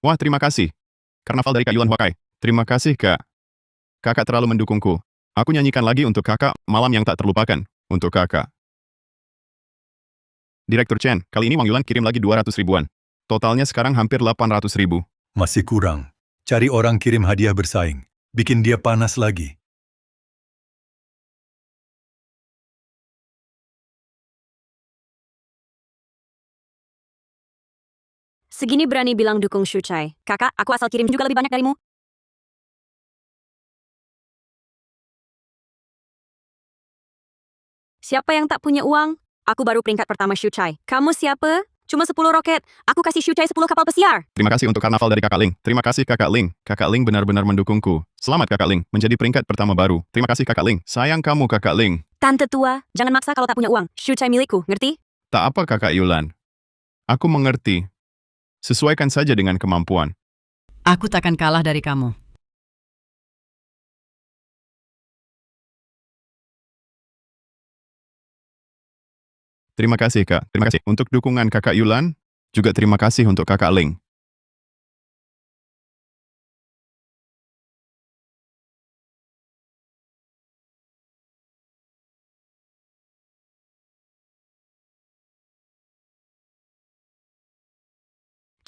Wah, terima kasih. Karnaval dari Kak Yulan Huakai. Terima kasih, Kak. Kakak terlalu mendukungku. Aku nyanyikan lagi untuk kakak, malam yang tak terlupakan. Untuk kakak. Direktur Chen, kali ini Wang Yulan kirim lagi 200 ribuan. Totalnya sekarang hampir 800 ribu. Masih kurang. Cari orang kirim hadiah bersaing. Bikin dia panas lagi. Segini berani bilang dukung Shu Chai. Kakak, aku asal kirim juga lebih banyak darimu. Siapa yang tak punya uang? Aku baru peringkat pertama Shu Chai. Kamu siapa? Cuma 10 roket. Aku kasih Shu Chai 10 kapal pesiar. Terima kasih untuk karnaval dari Kakak Ling. Terima kasih Kakak Ling. Kakak Ling benar-benar mendukungku. Selamat Kakak Ling, menjadi peringkat pertama baru. Terima kasih Kakak Ling. Sayang kamu Kakak Ling. Tante tua, jangan maksa kalau tak punya uang. Shu Chai milikku, ngerti? Tak apa Kakak Yulan. Aku mengerti. Sesuaikan saja dengan kemampuan. Aku takkan kalah dari kamu. Terima kasih Kak. Terima kasih untuk dukungan Kakak Yulan. Juga terima kasih untuk Kakak Ling.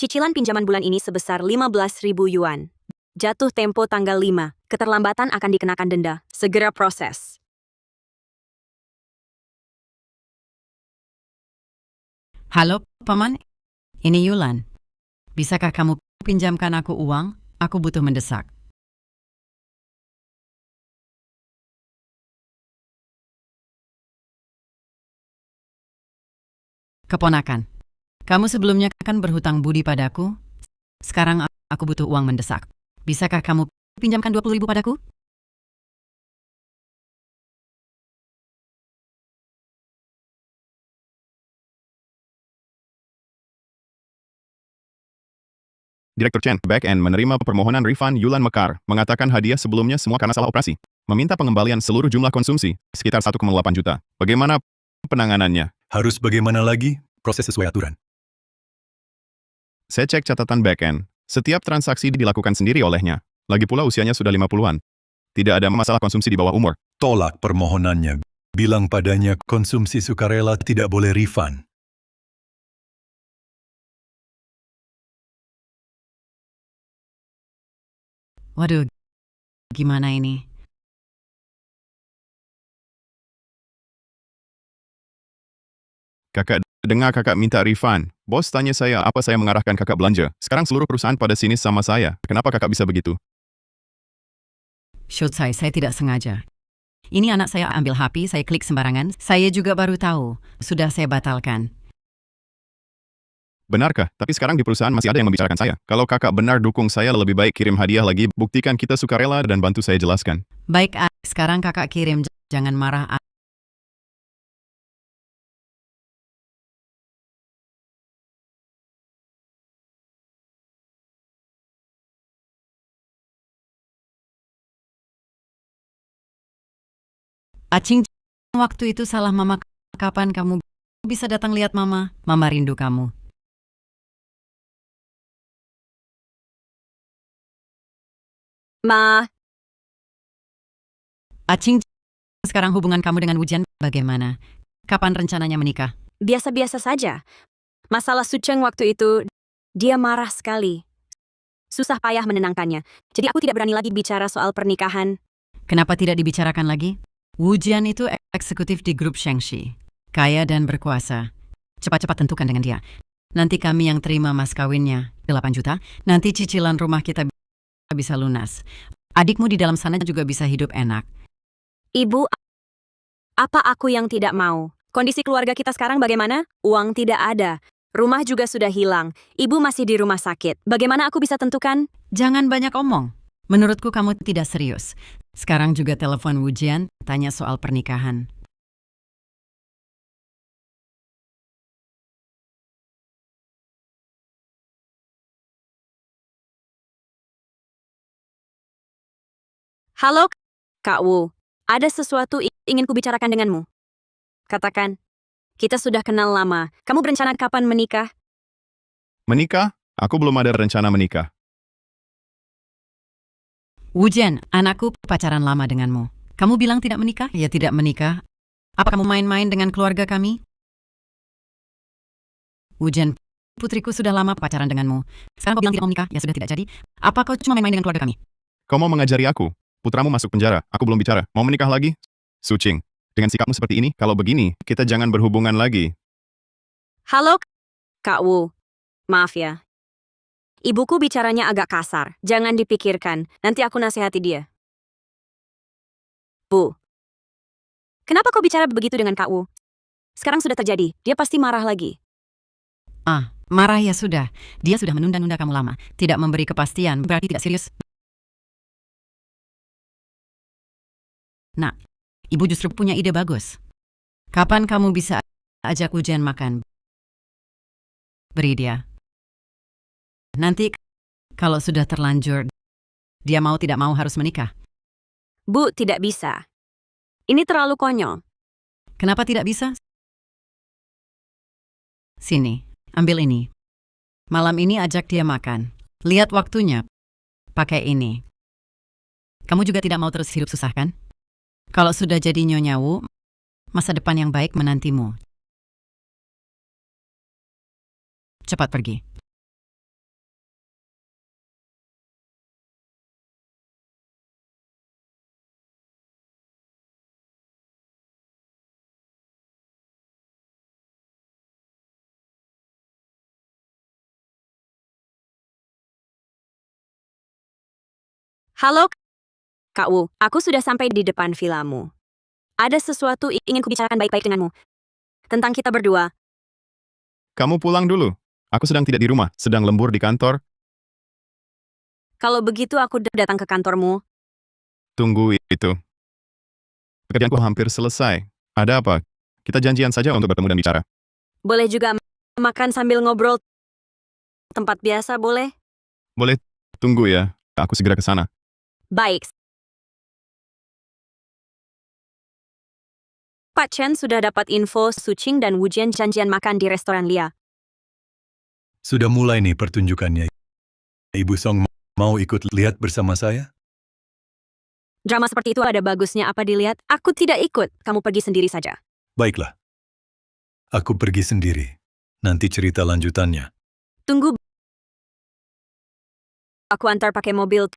Cicilan pinjaman bulan ini sebesar 15.000 yuan. Jatuh tempo tanggal 5. Keterlambatan akan dikenakan denda. Segera proses. Halo, Paman. Ini Yulan. Bisakah kamu pinjamkan aku uang? Aku butuh mendesak. Keponakan, kamu sebelumnya kan berhutang budi padaku. Sekarang aku butuh uang mendesak. Bisakah kamu pinjamkan 20.000 padaku? Direktur Chen, back-end menerima permohonan refund Yulan Mekar, mengatakan hadiah sebelumnya semua karena salah operasi. Meminta pengembalian seluruh jumlah konsumsi, sekitar 1,8 juta. Bagaimana penanganannya? Harus bagaimana lagi? Proses sesuai aturan. Saya cek catatan back-end. Setiap transaksi dilakukan sendiri olehnya. Lagi pula usianya sudah 50-an. Tidak ada masalah konsumsi di bawah umur. Tolak permohonannya. Bilang padanya konsumsi sukarela tidak boleh refund. Waduh, gimana ini? Kakak, dengar kakak minta refund. Bos tanya saya apa saya mengarahkan kakak belanja. Sekarang seluruh perusahaan pada sini sama saya. Kenapa kakak bisa begitu? Shotsai, saya tidak sengaja. Ini anak saya ambil HP, saya klik sembarangan. Saya juga baru tahu. Sudah saya batalkan. Benarkah? Tapi sekarang di perusahaan masih ada yang membicarakan saya. Kalau kakak benar dukung saya, lebih baik kirim hadiah lagi. Buktikan kita sukarela dan bantu saya jelaskan. Baik, sekarang kakak kirim. Jangan marah. Acing, waktu itu salah Mama. Kapan kamu bisa datang lihat Mama? Mama rindu kamu. Ma, Acing, sekarang hubungan kamu dengan Wujian bagaimana? Kapan rencananya menikah? biasa-biasa saja. Masalah Sucheng waktu itu, dia marah sekali. Susah payah menenangkannya. Jadi aku tidak berani lagi bicara soal pernikahan. Kenapa tidak dibicarakan lagi? Wujian itu eksekutif di grup Shengxi. Kaya dan berkuasa. Cepat-cepat tentukan dengan dia. Nanti kami yang terima mas kawinnya 8 juta. Nanti cicilan rumah kita bisa lunas. Adikmu di dalam sana juga bisa hidup enak. Ibu, apa aku yang tidak mau? Kondisi keluarga kita sekarang bagaimana? Uang tidak ada. Rumah juga sudah hilang. Ibu masih di rumah sakit. Bagaimana aku bisa tentukan? Jangan banyak omong. Menurutku kamu tidak serius. Sekarang juga telepon Wujian, tanya soal pernikahan. Halo, Kak Wu. Ada sesuatu ingin kubicarakan denganmu. Katakan, kita sudah kenal lama. Kamu berencana kapan menikah? Menikah? Aku belum ada rencana menikah. Wujian, anakku pacaran lama denganmu. Kamu bilang tidak menikah? Ya tidak menikah. Apa kamu main-main dengan keluarga kami? Wujian, putriku sudah lama pacaran denganmu. Sekarang kau bilang tidak mau menikah? Ya sudah tidak jadi. Apa kau cuma main-main dengan keluarga kami? Kau mau mengajari aku? Putramu masuk penjara, aku belum bicara. Mau menikah lagi? Sucing, dengan sikapmu seperti ini, kalau begini, kita jangan berhubungan lagi. Halo, Kak Wu. Maaf ya. Ibuku bicaranya agak kasar. Jangan dipikirkan. Nanti aku nasihati dia. Bu. Kenapa kau bicara begitu dengan Kak Wu? Sekarang sudah terjadi. Dia pasti marah lagi. Marah ya sudah. Dia sudah menunda-nunda kamu lama. Tidak memberi kepastian, berarti tidak serius. Nah, ibu justru punya ide bagus. Kapan kamu bisa ajak Wujian makan? Beri dia. Nanti, kalau sudah terlanjur, dia mau tidak mau harus menikah. Bu, tidak bisa. Ini terlalu konyol. Kenapa tidak bisa? Sini, ambil ini. Malam ini ajak dia makan. Lihat waktunya. Pakai ini. Kamu juga tidak mau terus hidup susah kan? Kalau sudah jadi Nyonya Wu, masa depan yang baik menantimu. Cepat pergi. Halo, Kak Wu. Aku sudah sampai di depan vilamu. Ada sesuatu ingin kubicarakan baik-baik denganmu. Tentang kita berdua. Kamu pulang dulu. Aku sedang tidak di rumah, sedang lembur di kantor. Kalau begitu aku datang ke kantormu. Tunggu itu. Pekerjaanku hampir selesai. Ada apa? Kita janjian saja untuk bertemu dan bicara. Boleh juga makan sambil ngobrol. Tempat biasa boleh? Boleh tunggu ya. Aku segera ke sana. Baik. Pak Chen sudah dapat info Suching dan Wujian janjian makan di restoran Lia. Sudah mulai nih pertunjukannya. Ibu Song mau ikut lihat bersama saya? Drama seperti itu ada bagusnya apa dilihat? Aku tidak ikut. Kamu pergi sendiri saja. Baiklah. Aku pergi sendiri. Nanti cerita lanjutannya. Tunggu. Aku antar pakai mobil.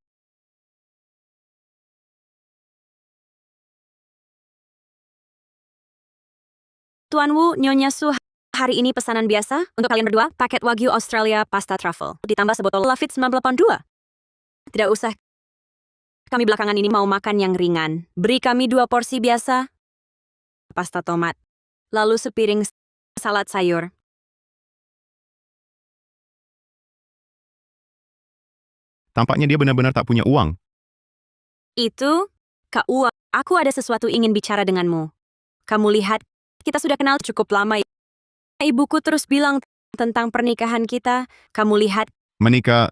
Tuan Wu, Nyonya Su, hari ini pesanan biasa untuk kalian berdua, paket Wagyu Australia pasta truffle. Ditambah sebotol Lafite 982. Tidak usah. Kami belakangan ini mau makan yang ringan. Beri kami 2 porsi biasa. Pasta tomat. Lalu sepiring salad sayur. Tampaknya dia benar-benar tak punya uang. Itu, Kak Wu, aku ada sesuatu ingin bicara denganmu. Kamu lihat, kita sudah kenal cukup lama. Ibuku terus bilang tentang pernikahan kita. Kamu lihat, Menikah.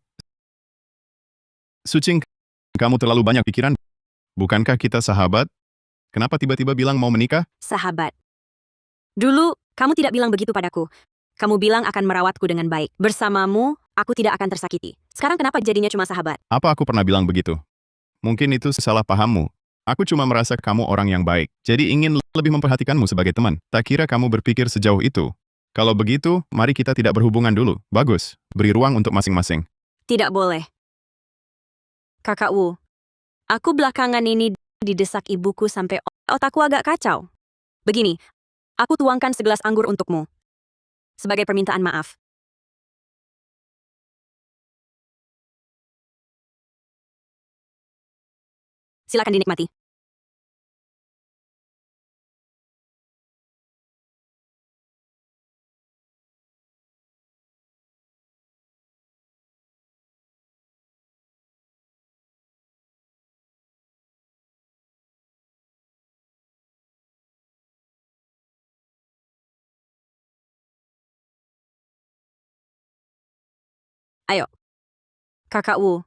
Sucing, kamu terlalu banyak pikiran. Bukankah kita sahabat? Kenapa tiba-tiba bilang mau menikah? Sahabat. Dulu, kamu tidak bilang begitu padaku. Kamu bilang akan merawatku dengan baik. Bersamamu, aku tidak akan tersakiti. Sekarang kenapa jadinya cuma sahabat? Apa aku pernah bilang begitu? Mungkin itu salah pahammu. Aku cuma merasa kamu orang yang baik, jadi ingin lebih memperhatikanmu sebagai teman. Tak kira kamu berpikir sejauh itu. Kalau begitu, mari kita tidak berhubungan dulu. Bagus, beri ruang untuk masing-masing. Tidak boleh. Kakak Wu, aku belakangan ini didesak ibuku sampai otakku agak kacau. Begini, aku tuangkan segelas anggur untukmu. Sebagai permintaan maaf. Silakan dinikmati. Ayo. Kakak Wu.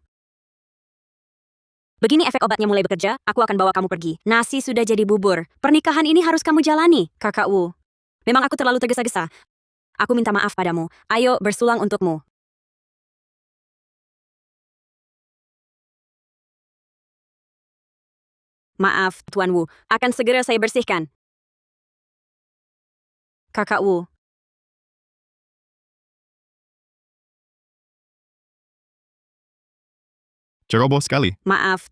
Begini efek obatnya mulai bekerja, aku akan bawa kamu pergi. Nasi sudah jadi bubur. Pernikahan ini harus kamu jalani, Kakak Wu. Memang aku terlalu tergesa-gesa. Aku minta maaf padamu. Ayo, bersulang untukmu. Maaf, Tuan Wu. Akan segera saya bersihkan. Kakak Wu. Ceroboh sekali. Maaf.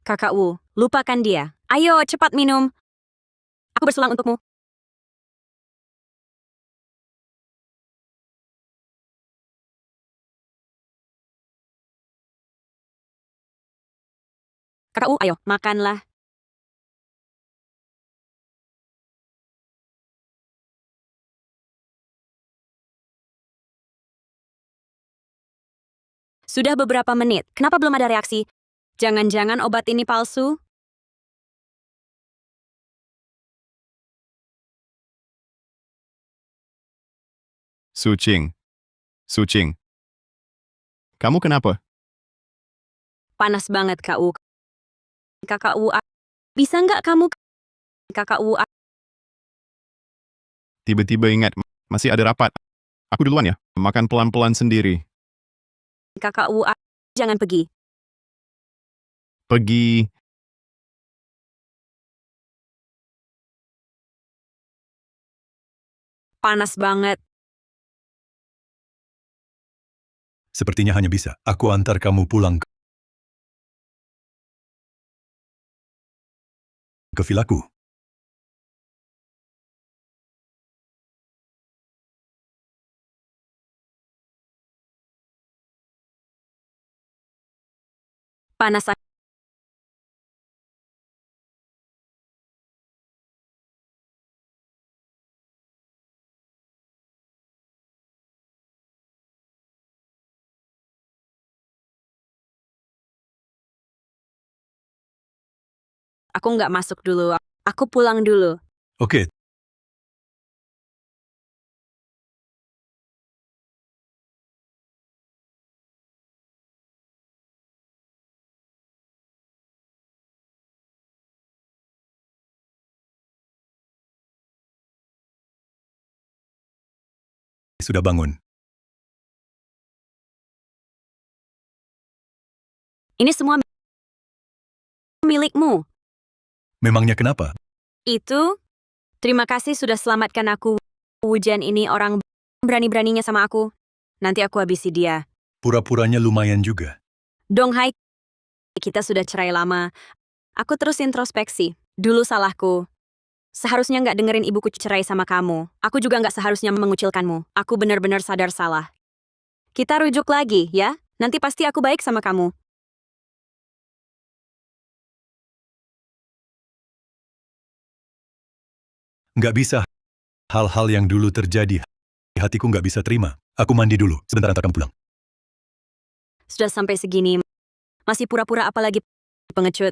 Kakak Wu, lupakan dia. Ayo, cepat minum. Aku bersulang untukmu. Kakak Wu, ayo, makanlah. Sudah beberapa menit, kenapa belum ada reaksi? Jangan-jangan obat ini palsu? Sucing. Sucing. Kamu kenapa? Panas banget, Kak Wu. Kakak Wu, bisa nggak kamu? Kakak Wu, Tiba-tiba ingat, masih ada rapat. Aku duluan ya, makan pelan-pelan sendiri. Kakak Wu, jangan pergi. Pergi. Panas banget. Sepertinya hanya bisa. Aku antar kamu pulang ke vilaku. Panas. Aku nggak masuk dulu. Aku pulang dulu. Oke, sudah bangun. Ini semua milikmu. Memangnya kenapa? Itu, terima kasih sudah selamatkan aku. Wujian ini orang berani-beraninya sama aku. Nanti aku habisi dia. Pura-puranya lumayan juga. Donghai, kita sudah cerai lama. Aku terus introspeksi. Dulu salahku. Seharusnya nggak dengerin ibuku cerai sama kamu. Aku juga nggak seharusnya mengucilkanmu. Aku benar-benar sadar salah. Kita rujuk lagi, ya? Nanti pasti aku baik sama kamu. Nggak bisa. Hal-hal yang dulu terjadi. Hatiku nggak bisa terima. Aku mandi dulu. Sebentar antar kamu pulang. Sudah sampai segini. Masih pura-pura apalagi pengecut.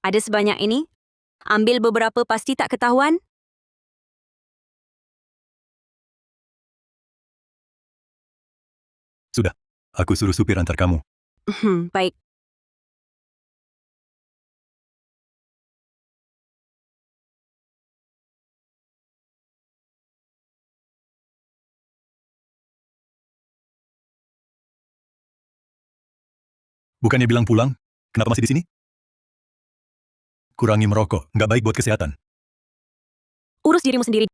Ada sebanyak ini? Ambil beberapa pasti tak ketahuan? Sudah. Aku suruh supir antar kamu. Baik. Bukannya bilang pulang? Kenapa masih di sini? Kurangi merokok, nggak baik buat kesehatan. Urus dirimu sendiri.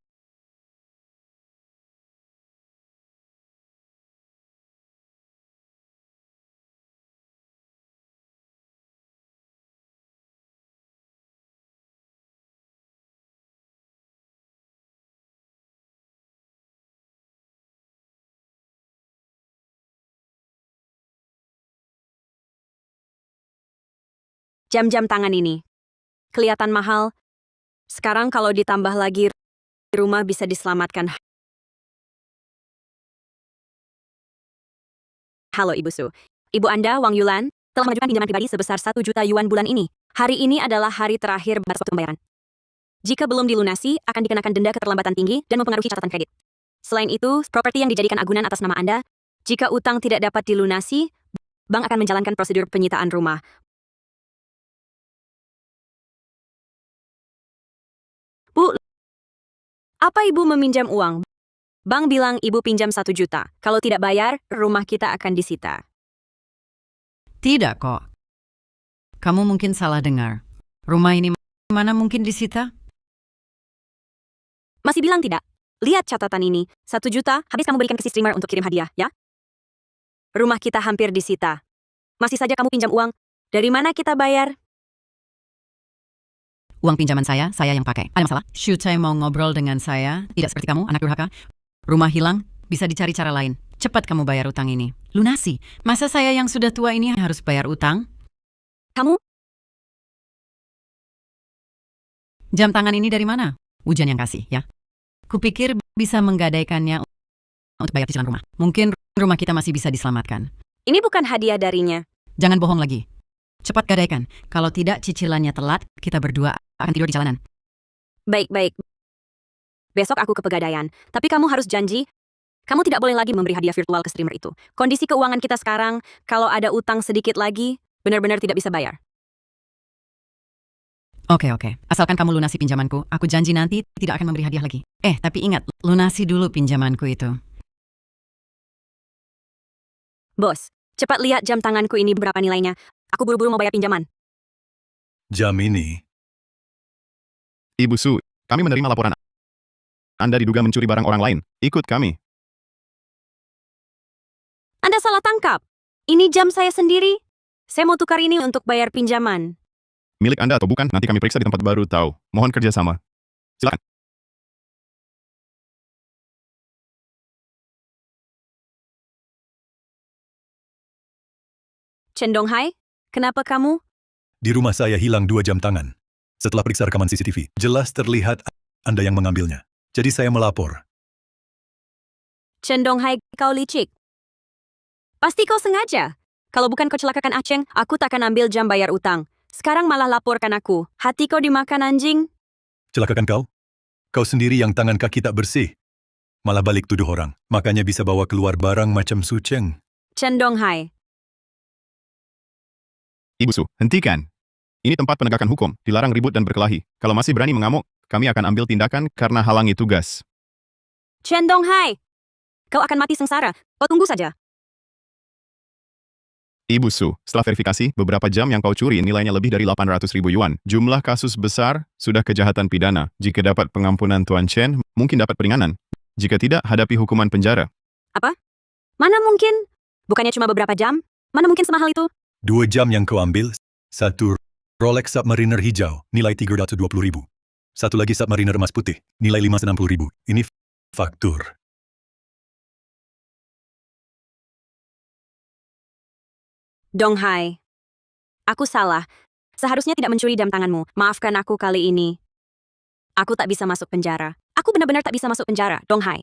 Jam-jam tangan ini. Kelihatan mahal. Sekarang kalau ditambah lagi, rumah bisa diselamatkan. Halo Ibu Su. Ibu Anda, Wang Yulan, telah mengajukan pinjaman pribadi sebesar 1 juta yuan bulan ini. Hari ini adalah hari terakhir batas waktu pembayaran. Jika belum dilunasi, akan dikenakan denda keterlambatan tinggi dan mempengaruhi catatan kredit. Selain itu, properti yang dijadikan agunan atas nama Anda, jika utang tidak dapat dilunasi, bank akan menjalankan prosedur penyitaan rumah. Bu, apa Ibu meminjam uang? Bank bilang Ibu pinjam 1 juta. Kalau tidak bayar, rumah kita akan disita. Tidak kok. Kamu mungkin salah dengar. Rumah ini mana mungkin disita? Masih bilang tidak? Lihat catatan ini. 1 juta, habis kamu berikan ke si streamer untuk kirim hadiah, ya? Rumah kita hampir disita. Masih saja kamu pinjam uang. Dari mana kita bayar? Uang pinjaman saya yang pakai. Ada masalah? Shutai mau ngobrol dengan saya? Tidak seperti kamu, anak durhaka. Rumah hilang, bisa dicari cara lain. Cepat kamu bayar utang ini. Lunasi. Masa saya yang sudah tua ini harus bayar utang? Kamu? Jam tangan ini dari mana? Hujan yang kasih, ya. Kupikir bisa menggadaikannya untuk bayar cicilan rumah. Mungkin rumah kita masih bisa diselamatkan. Ini bukan hadiah darinya. Jangan bohong lagi. Cepat gadaikan. Kalau tidak cicilannya telat, kita berdua akan tidur di jalanan. Baik-baik. Besok aku ke Pegadaian. Tapi kamu harus janji, kamu tidak boleh lagi memberi hadiah virtual ke streamer itu. Kondisi keuangan kita sekarang, kalau ada utang sedikit lagi, benar-benar tidak bisa bayar. Oke. Asalkan kamu lunasi pinjamanku, aku janji nanti tidak akan memberi hadiah lagi. Tapi ingat, lunasi dulu pinjamanku itu. Bos, cepat lihat jam tanganku ini berapa nilainya. Aku buru-buru mau bayar pinjaman. Jam ini, Ibu Su, kami menerima laporan Anda diduga mencuri barang orang lain. Ikut kami. Anda salah tangkap. Ini jam saya sendiri. Saya mau tukar ini untuk bayar pinjaman. Milik Anda atau bukan, nanti kami periksa di tempat baru tahu. Mohon kerjasama. Silakan. Chen Donghai, kenapa kamu? di rumah saya hilang 2 jam tangan. Setelah periksa rekaman CCTV, jelas terlihat Anda yang mengambilnya. Jadi saya melapor. Chen Donghai, kau licik. Pasti kau sengaja. Kalau bukan kau celakakan Aceng, aku takkan ambil jam bayar utang. Sekarang malah laporkan aku. Hati kau dimakan anjing. Celakakan kau? Kau sendiri yang tangan kaki tak bersih. Malah balik tuduh orang. Makanya bisa bawa keluar barang macam Suceng. Chen Donghai, Ibu Su, hentikan. Ini tempat penegakan hukum, dilarang ribut dan berkelahi. Kalau masih berani mengamuk, kami akan ambil tindakan karena halangi tugas. Chen Donghai, kau akan mati sengsara. Kau tunggu saja. Ibu Su, setelah verifikasi, beberapa jam yang kau curi nilainya lebih dari 800.000 yuan. Jumlah kasus besar, sudah kejahatan pidana. Jika dapat pengampunan Tuan Chen, mungkin dapat peringanan. Jika tidak, hadapi hukuman penjara. Apa? Mana mungkin? Bukannya cuma beberapa jam? Mana mungkin semahal itu? 2 jam yang kau ambil, 1 Rolex Submariner hijau, nilai 320.000. 1 lagi Submariner emas putih, nilai 560.000. Ini faktur. Donghai, aku salah. Seharusnya tidak mencuri jam tanganmu. Maafkan aku kali ini. Aku tak bisa masuk penjara. Aku benar-benar tak bisa masuk penjara, Donghai.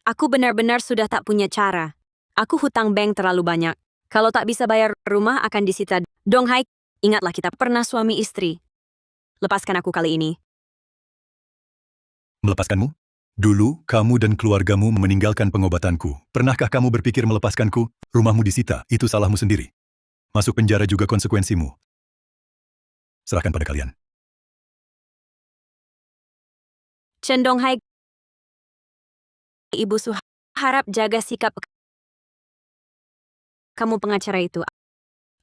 Aku benar-benar sudah tak punya cara. Aku hutang bank terlalu banyak. Kalau tak bisa bayar rumah akan disita. Donghai, ingatlah kita pernah suami istri. Lepaskan aku kali ini. Melepaskanmu? Dulu, kamu dan keluargamu meninggalkan pengobatanku. Pernahkah kamu berpikir melepaskanku? Rumahmu disita, itu salahmu sendiri. Masuk penjara juga konsekuensimu. Serahkan pada kalian. Chen Donghai, Ibu Su harap jaga sikap kamu pengacara itu.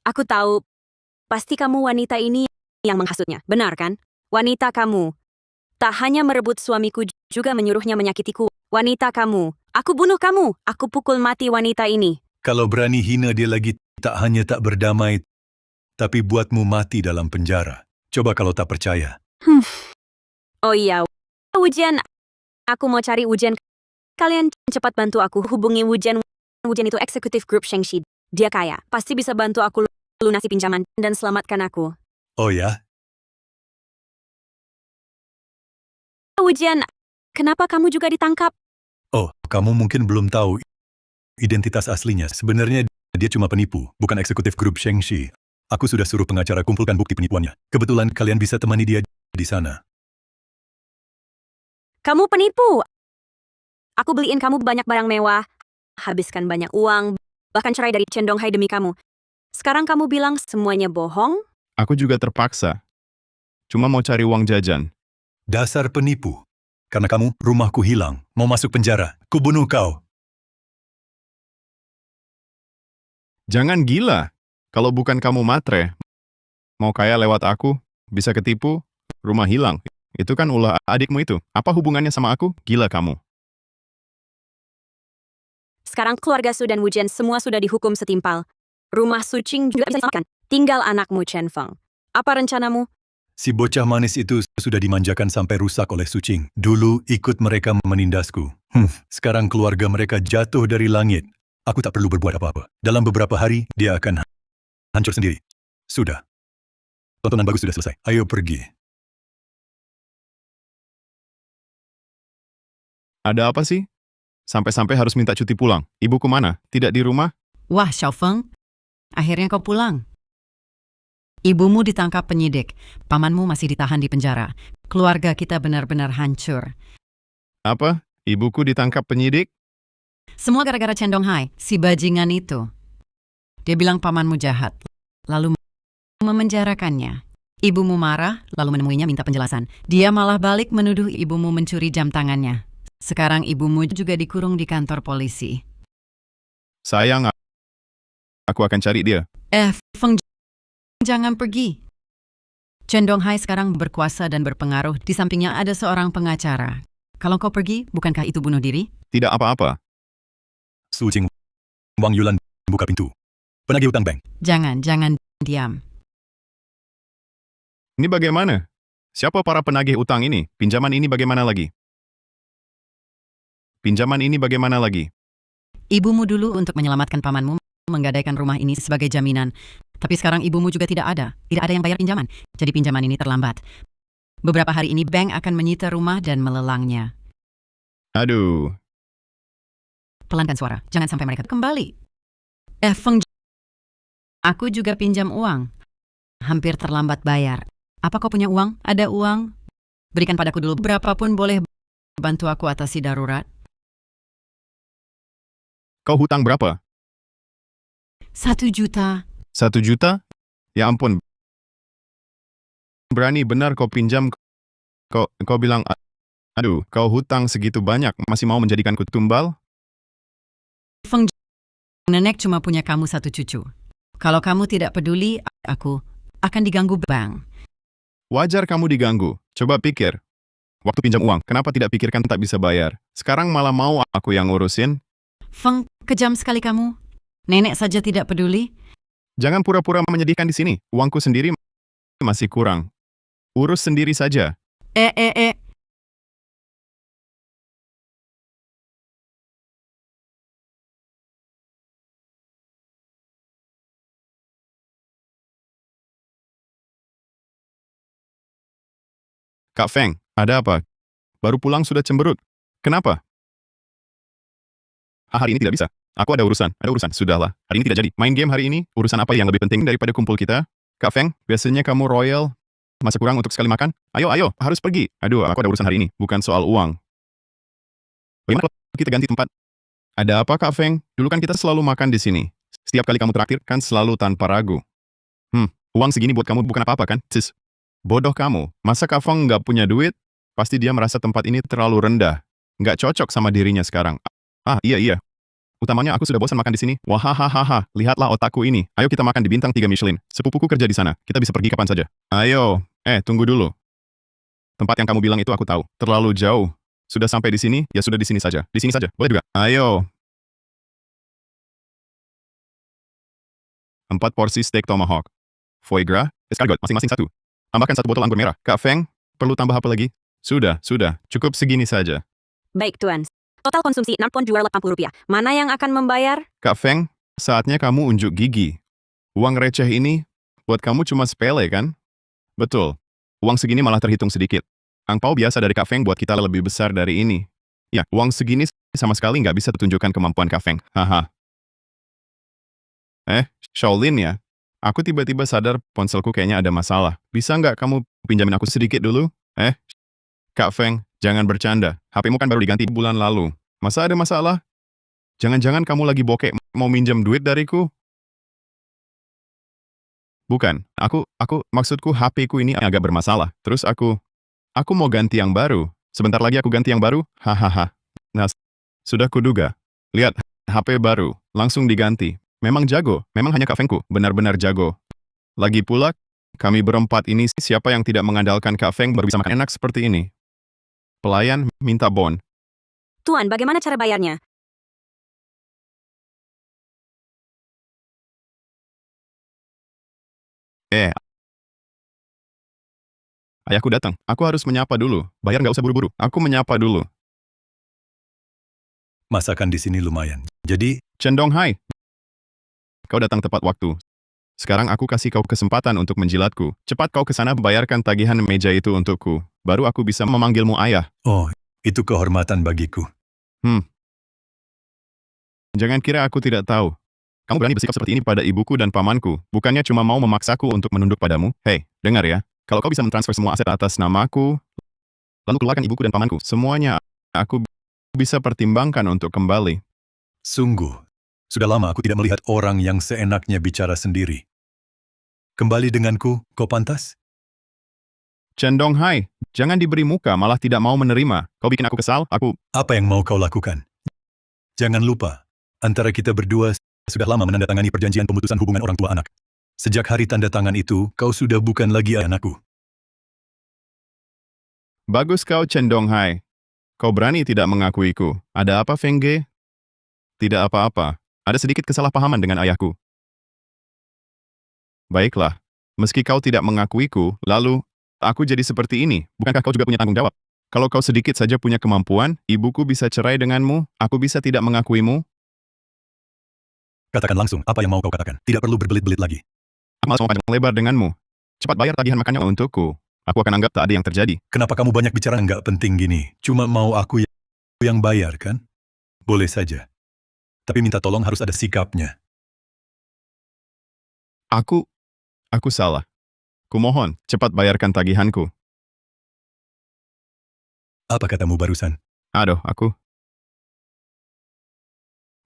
Aku tahu, pasti kamu wanita ini yang menghasutnya. Benar kan? Wanita kamu. Tak hanya merebut suamiku, juga menyuruhnya menyakitiku. Wanita kamu. Aku bunuh kamu. Aku pukul mati wanita ini. Kalau berani hina dia lagi, tak hanya tak berdamai, tapi buatmu mati dalam penjara. Coba kalau tak percaya. Oh iya, Wujian. Aku mau cari Wujian. Kalian cepat bantu aku hubungi Wujian. Wujian itu eksekutif grup Shengxi. Dia kaya. Pasti bisa bantu aku lunasi pinjaman dan selamatkan aku. Oh ya? Wujian, kenapa kamu juga ditangkap? Oh, kamu mungkin belum tahu identitas aslinya. Sebenarnya dia cuma penipu, bukan eksekutif grup Shengxi. Aku sudah suruh pengacara kumpulkan bukti penipuannya. Kebetulan kalian bisa temani dia di sana. Kamu penipu. Aku beliin kamu banyak barang mewah, habiskan banyak uang, bahkan cerai dari Chen Donghai demi kamu. Sekarang kamu bilang semuanya bohong? Aku juga terpaksa. Cuma mau cari uang jajan. Dasar penipu. Karena kamu, rumahku hilang. Mau masuk penjara. Kubunuh kau. Jangan gila. Kalau bukan kamu matre, mau kaya lewat aku, bisa ketipu, rumah hilang. Itu kan ulah adikmu itu. Apa hubungannya sama aku? Gila kamu. Sekarang keluarga Su dan Wujian semua sudah dihukum setimpal. Rumah Su Qing juga bisa diselamatkan. Tinggal anakmu Chen Feng. Apa rencanamu? Si bocah manis itu sudah dimanjakan sampai rusak oleh Sucing. Dulu ikut mereka menindasku. Sekarang keluarga mereka jatuh dari langit. Aku tak perlu berbuat apa-apa. Dalam beberapa hari, dia akan hancur sendiri. Sudah. Tontonan bagus sudah selesai. Ayo pergi. Ada apa sih? Sampai-sampai harus minta cuti pulang. Ibuku mana? Tidak di rumah? Wah, Xiaofeng, akhirnya kau pulang. Ibumu ditangkap penyidik, pamanmu masih ditahan di penjara. Keluarga kita benar-benar hancur. Apa? Ibuku ditangkap penyidik? Semua gara-gara Chen Donghai, si bajingan itu. Dia bilang pamanmu jahat, lalu memenjarakannya. Ibumu marah, lalu menemuinya minta penjelasan. Dia malah balik menuduh ibumu mencuri jam tangannya. Sekarang ibumu juga dikurung di kantor polisi. Sayang, aku akan cari dia. Feng, jangan pergi. Chen Donghai sekarang berkuasa dan berpengaruh. Di sampingnya ada seorang pengacara. Kalau kau pergi, bukankah itu bunuh diri? Tidak apa-apa. Sucing, Wang Yulan buka pintu. Penagih hutang bank. Jangan diam. Ini bagaimana? Siapa para penagih utang ini? Pinjaman ini bagaimana lagi? Pinjaman ini bagaimana lagi? Ibumu dulu untuk menyelamatkan pamanmu menggadaikan rumah ini sebagai jaminan. Tapi sekarang ibumu juga tidak ada. Tidak ada yang bayar pinjaman. Jadi pinjaman ini terlambat. Beberapa hari ini bank akan menyita rumah dan melelangnya. Aduh, Pelankan suara. Jangan sampai mereka kembali. Feng, aku juga pinjam uang. Hampir terlambat bayar. Apa kau punya uang? Ada uang? Berikan padaku dulu. Berapapun boleh bantu aku atasi darurat. kau hutang berapa? 1 juta. 1 juta? Ya ampun. Berani benar kau pinjam. Kau bilang, aduh, kau hutang segitu banyak, masih mau menjadikanku tumbal? Feng, nenek cuma punya kamu 1 cucu. Kalau kamu tidak peduli, aku akan diganggu bank. Wajar kamu diganggu. Coba pikir. Waktu pinjam uang, kenapa tidak pikirkan tak bisa bayar? Sekarang malah mau aku yang ngurusin? Feng, kejam sekali kamu. Nenek saja tidak peduli. Jangan pura-pura menyedihkan di sini. Uangku sendiri masih kurang. Urus sendiri saja. Kak Feng, ada apa? Baru pulang sudah cemberut. Kenapa? Hari ini tidak bisa. Aku ada urusan. Sudahlah. Hari ini tidak jadi. Main game hari ini, urusan apa yang lebih penting daripada kumpul kita? Kak Feng, biasanya kamu royal. Masa kurang untuk sekali makan? Ayo, harus pergi. Aduh, aku ada urusan hari ini. Bukan soal uang. Bagaimana kalau kita ganti tempat? Ada apa, Kak Feng? Dulu kan kita selalu makan di sini. Setiap kali kamu traktir, kan selalu tanpa ragu. Uang segini buat kamu bukan apa-apa kan? Sis. Bodoh kamu. Masa Kak Feng nggak punya duit? Pasti dia merasa tempat ini terlalu rendah. Nggak cocok sama dirinya sekarang. Iya. Utamanya aku sudah bosan makan di sini. Wahahaha, lihatlah otakku ini. Ayo kita makan di bintang 3 Michelin. Sepupuku kerja di sana. Kita bisa pergi kapan saja. Ayo, tunggu dulu. Tempat yang kamu bilang itu aku tahu. Terlalu jauh. Sudah sampai di sini, ya sudah di sini saja. Di sini saja, boleh juga. Ayo. 4 porsi steak tomahawk. Foie gras, escargot, masing-masing 1. Tambahkan 1 botol anggur merah. Kak Feng, perlu tambah apa lagi? Sudah. Cukup segini saja. Baik, Tuan. Total konsumsi Rp6.280. Mana yang akan membayar? Kak Feng, saatnya kamu unjuk gigi. Uang receh ini, buat kamu cuma sepele kan? Betul. Uang segini malah terhitung sedikit. Angpau biasa dari Kak Feng buat kita lebih besar dari ini. Ya, uang segini sama sekali nggak bisa tunjukkan kemampuan Kak Feng. Haha. Shaolin ya? Aku tiba-tiba sadar ponselku kayaknya ada masalah. Bisa nggak kamu pinjamin aku sedikit dulu? Kak Feng, jangan bercanda. HP-mu kan baru diganti bulan lalu. Masa ada masalah? Jangan-jangan kamu lagi bokek mau minjem duit dariku? Bukan, maksudku HP-ku ini agak bermasalah. Terus aku mau ganti yang baru. Sebentar lagi aku ganti yang baru. Hahaha. Nah, sudah kuduga. Lihat, HP baru, langsung diganti. Memang jago, memang hanya Kak Fengku, benar-benar jago. Lagi pula, kami berempat ini siapa yang tidak mengandalkan Kak Feng baru bisa makan enak seperti ini. Pelayan minta bon. Tuan, bagaimana cara bayarnya? Ayahku datang. Aku harus menyapa dulu. Bayar nggak usah buru-buru. Aku menyapa dulu. Masakan di sini lumayan. Jadi, Chen Donghai. Kau datang tepat waktu. Sekarang aku kasih kau kesempatan untuk menjilatku. Cepat kau ke sana bayarkan tagihan meja itu untukku. Baru aku bisa memanggilmu ayah. oh, itu kehormatan bagiku. Jangan kira aku tidak tahu. Kamu berani bersikap seperti ini pada ibuku dan pamanku. Bukannya cuma mau memaksaku untuk menunduk padamu. Hei, dengar ya. Kalau kau bisa mentransfer semua aset atas namaku, lalu keluarkan ibuku dan pamanku, semuanya aku bisa pertimbangkan untuk kembali. Sungguh, sudah lama aku tidak melihat orang yang seenaknya bicara sendiri. Kembali denganku, kau pantas? Chen Donghai, jangan diberi muka malah tidak mau menerima. Kau bikin aku kesal, Apa yang mau kau lakukan? Jangan lupa, antara kita berdua sudah lama menandatangani perjanjian pemutusan hubungan orang tua anak. Sejak hari tanda tangan itu, kau sudah bukan lagi anakku. Bagus kau Chen Donghai. Kau berani tidak mengakuiku. Ada apa Feng Ge? Tidak apa-apa. Ada sedikit kesalahpahaman dengan ayahku. Baiklah. Meski kau tidak mengakuiku, lalu aku jadi seperti ini. Bukankah kau juga punya tanggung jawab? Kalau kau sedikit saja punya kemampuan, ibuku bisa cerai denganmu, aku bisa tidak mengakuimu. Katakan langsung apa yang mau kau katakan. Tidak perlu berbelit-belit lagi. Aku malas mau panjang lebar denganmu. Cepat bayar tagihan makannya untukku. Aku akan anggap tak ada yang terjadi. Kenapa kamu banyak bicara nggak penting gini? Cuma mau aku yang bayar, kan? Boleh saja. Tapi minta tolong harus ada sikapnya. Aku salah. Kumohon, cepat bayarkan tagihanku. Apa katamu barusan? Aduh,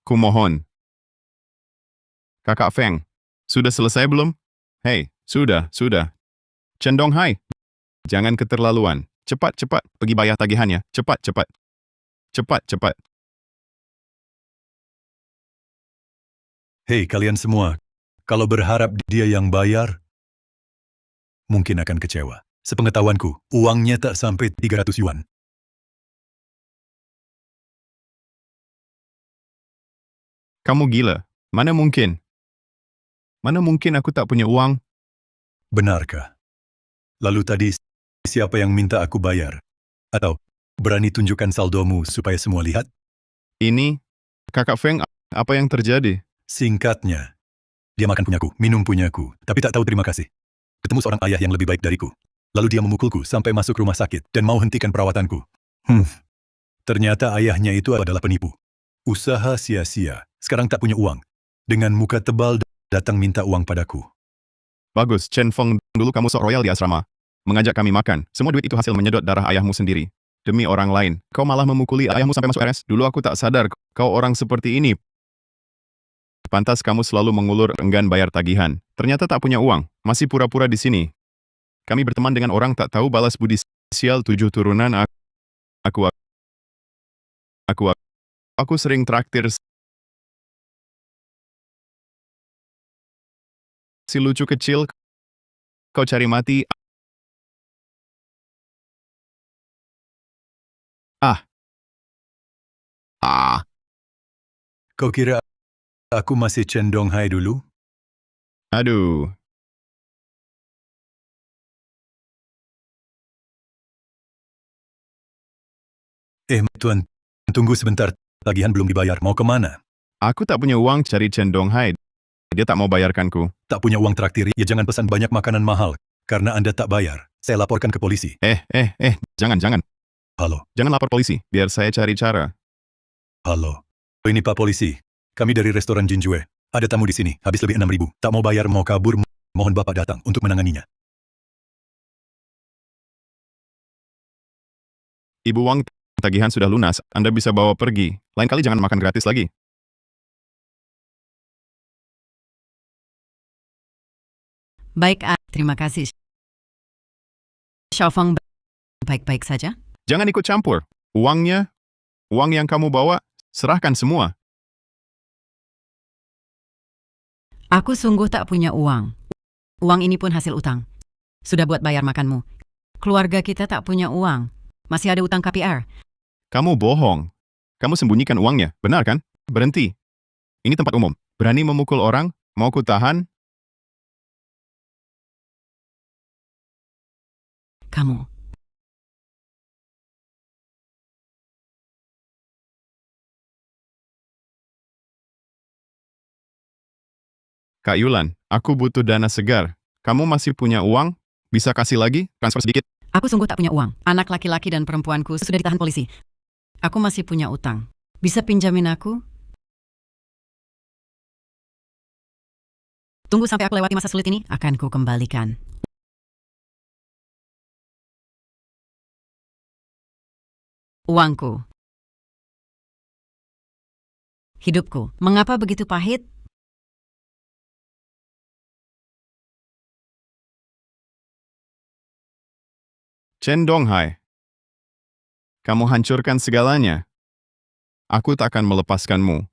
Kumohon. Kakak Feng, sudah selesai belum? Hei, sudah. Chen Donghai, jangan keterlaluan. Cepat, pergi bayar tagihannya. Cepat. Hei kalian semua, kalau berharap dia yang bayar, mungkin akan kecewa. Sepengetahuanku, uangnya tak sampai 300 yuan. Kamu gila. Mana mungkin aku tak punya uang? Benarkah? Lalu tadi, siapa yang minta aku bayar? Atau, berani tunjukkan saldomu supaya semua lihat? Ini, Kakak Feng, apa yang terjadi? Singkatnya, dia makan punyaku, minum punyaku, tapi tak tahu terima kasih. Ketemu seorang ayah yang lebih baik dariku. Lalu dia memukulku sampai masuk rumah sakit dan mau hentikan perawatanku. Ternyata ayahnya itu adalah penipu. Usaha sia-sia, sekarang tak punya uang. Dengan muka tebal datang minta uang padaku. Bagus, Chen Feng, dulu kamu sok royal di asrama. Mengajak kami makan, semua duit itu hasil menyedot darah ayahmu sendiri. Demi orang lain, kau malah memukuli ayahmu sampai masuk RS. Dulu aku tak sadar, kau orang seperti ini. Pantas kamu selalu mengulur enggan bayar tagihan. Ternyata tak punya uang, masih pura-pura di sini. Kami berteman dengan orang tak tahu balas budi. Sial 7 turunan aku sering traktir Si lucu kecil, kau cari mati. Ah. Ah. Kau kira aku masih Chen Donghai dulu? Aduh. Tuan, tunggu sebentar. Tagihan belum dibayar. Mau kemana? Aku tak punya uang cari Chen Donghai. Dia tak mau bayarkanku. Tak punya uang traktir, ya jangan pesan banyak makanan mahal. Karena Anda tak bayar. Saya laporkan ke polisi. Jangan. Halo, Jangan lapor polisi, biar saya cari cara. halo. Ini Pak Polisi. Kami dari restoran Jinjue. Ada tamu di sini, habis lebih 6.000. Tak mau bayar, mau kabur. Mohon Bapak datang untuk menanganinya. Ibu, uang tagihan sudah lunas, Anda bisa bawa pergi. Lain kali jangan makan gratis lagi. Baik, terima kasih. Xiaofeng baik-baik saja? Jangan ikut campur. Uang yang kamu bawa, serahkan semua. Aku sungguh tak punya uang. Uang ini pun hasil utang. Sudah buat bayar makanmu. Keluarga kita tak punya uang. Masih ada utang KPR. Kamu bohong. Kamu sembunyikan uangnya, benar kan? Berhenti. Ini tempat umum. Berani memukul orang, mau ku tahan? Kamu. Kak Yulan, aku butuh dana segar. Kamu masih punya uang? Bisa kasih lagi? Transfer sedikit. Aku sungguh tak punya uang. Anak laki-laki dan perempuanku sudah ditahan polisi. Aku masih punya utang. Bisa pinjamin aku? Tunggu sampai aku lewati masa sulit ini, akan ku kembalikan. Uangku. Hidupku. Mengapa begitu pahit? Chen Donghai, kamu hancurkan segalanya. Aku tak akan melepaskanmu.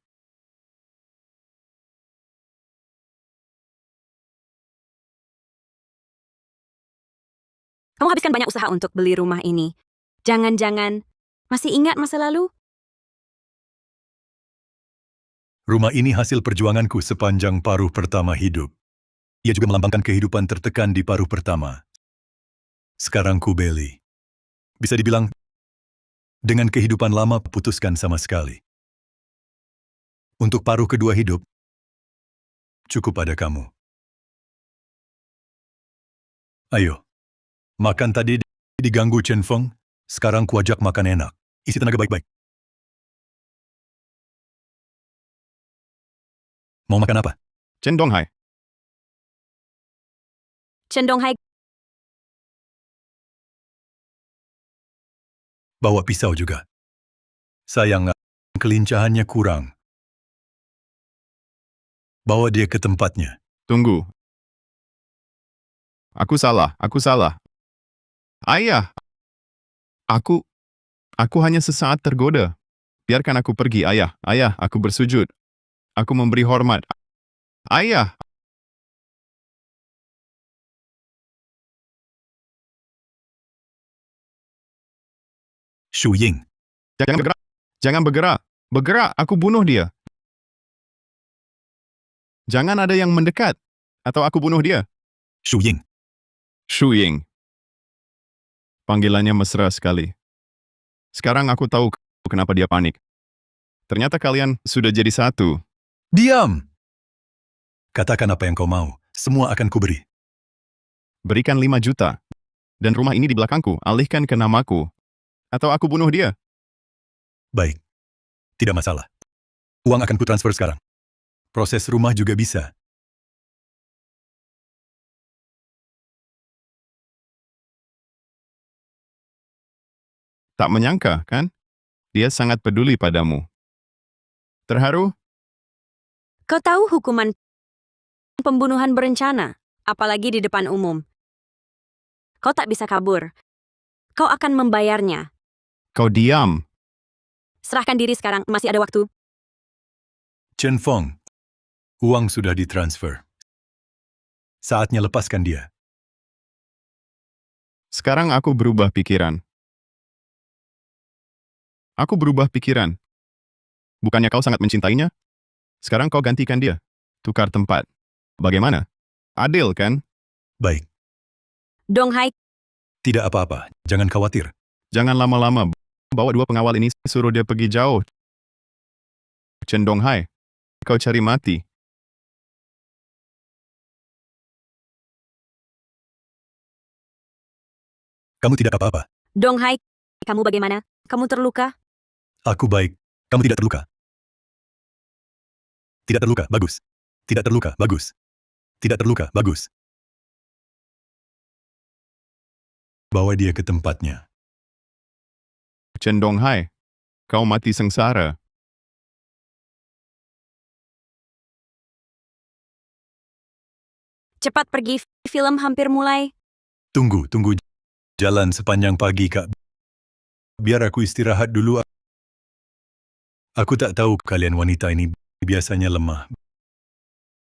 Kamu habiskan banyak usaha untuk beli rumah ini. Jangan-jangan masih ingat masa lalu? Rumah ini hasil perjuanganku sepanjang paruh pertama hidup. Ia juga melambangkan kehidupan tertekan di paruh pertama. Sekarang ku beli. Bisa dibilang, dengan kehidupan lama putuskan sama sekali. Untuk paruh kedua hidup, cukup ada kamu. Ayo, makan tadi diganggu Chen Feng, sekarang ku ajak makan enak. Isi tenaga baik-baik. Mau makan apa? Chen Donghai, Chen Donghai, Bawa pisau juga. Sayang, kelincahannya kurang. Bawa dia ke tempatnya. tunggu. Aku salah. Ayah, aku hanya sesaat tergoda. Biarkan aku pergi, ayah. Ayah, aku bersujud. Aku memberi hormat. Ayah, Shu Ying, jangan bergerak. Jangan bergerak. Bergerak, aku bunuh dia. Jangan ada yang mendekat. Atau aku bunuh dia. Shu Ying. Shu Ying. Panggilannya mesra sekali. Sekarang aku tahu kenapa dia panik. Ternyata kalian sudah jadi satu. Diam! Katakan apa yang kau mau. Semua akan kuberi. Berikan 5 juta. Dan rumah ini di belakangku, alihkan ke namaku. Atau aku bunuh dia. Baik. Tidak masalah. Uang akan kutransfer sekarang. Proses rumah juga bisa. Tak menyangka, kan? Dia sangat peduli padamu. Terharu? kau tahu hukuman pembunuhan berencana, apalagi di depan umum. Kau tak bisa kabur. Kau akan membayarnya. Kau diam. Serahkan diri sekarang, masih ada waktu. Chen Feng, uang sudah ditransfer. Saatnya lepaskan dia. Sekarang aku berubah pikiran. Aku berubah pikiran. Bukannya kau sangat mencintainya? Sekarang kau gantikan dia. Tukar tempat. Bagaimana? Adil, kan? Baik, Donghai, tidak apa-apa. Jangan khawatir. Jangan lama-lama. Bawa dua pengawal ini, suruh dia pergi jauh. Chen Donghai, kau cari mati. Kamu tidak apa-apa. Donghai, kamu bagaimana? Kamu terluka? Aku baik. Kamu tidak terluka. Tidak terluka, bagus. Tidak terluka, bagus. Tidak terluka, bagus. Bawa dia ke tempatnya. Chen Donghai, kau mati sengsara. Cepat pergi, film hampir mulai. Tunggu. Jalan sepanjang pagi, Kak. Biar aku istirahat dulu. Aku tak tahu kalian wanita ini biasanya lemah.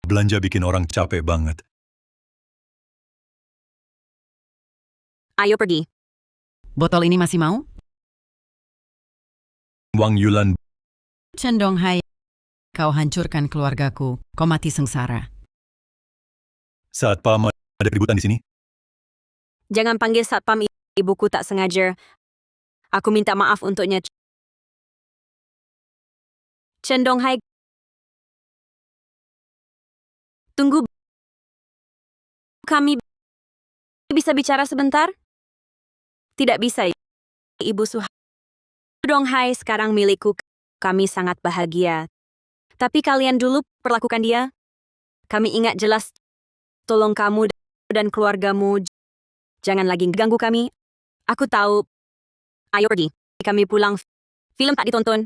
Belanja bikin orang capek banget. Ayo pergi. Botol ini masih mau? Wang Yulan, Chen Donghai, kau hancurkan keluargaku. Kau mati sengsara. saat Pam ada keributan di sini. Jangan panggil satpam, ibuku tak sengaja. Aku minta maaf untuknya. Chen Donghai, tunggu. Kami bisa bicara sebentar? Tidak bisa, Ibu Suha. Donghai sekarang milikku. Kami sangat bahagia. Tapi kalian dulu perlakukan dia. Kami ingat jelas. Tolong kamu dan keluargamu. Jangan lagi ganggu kami. Aku tahu. Ayo pergi. Kami pulang. Film tak ditonton.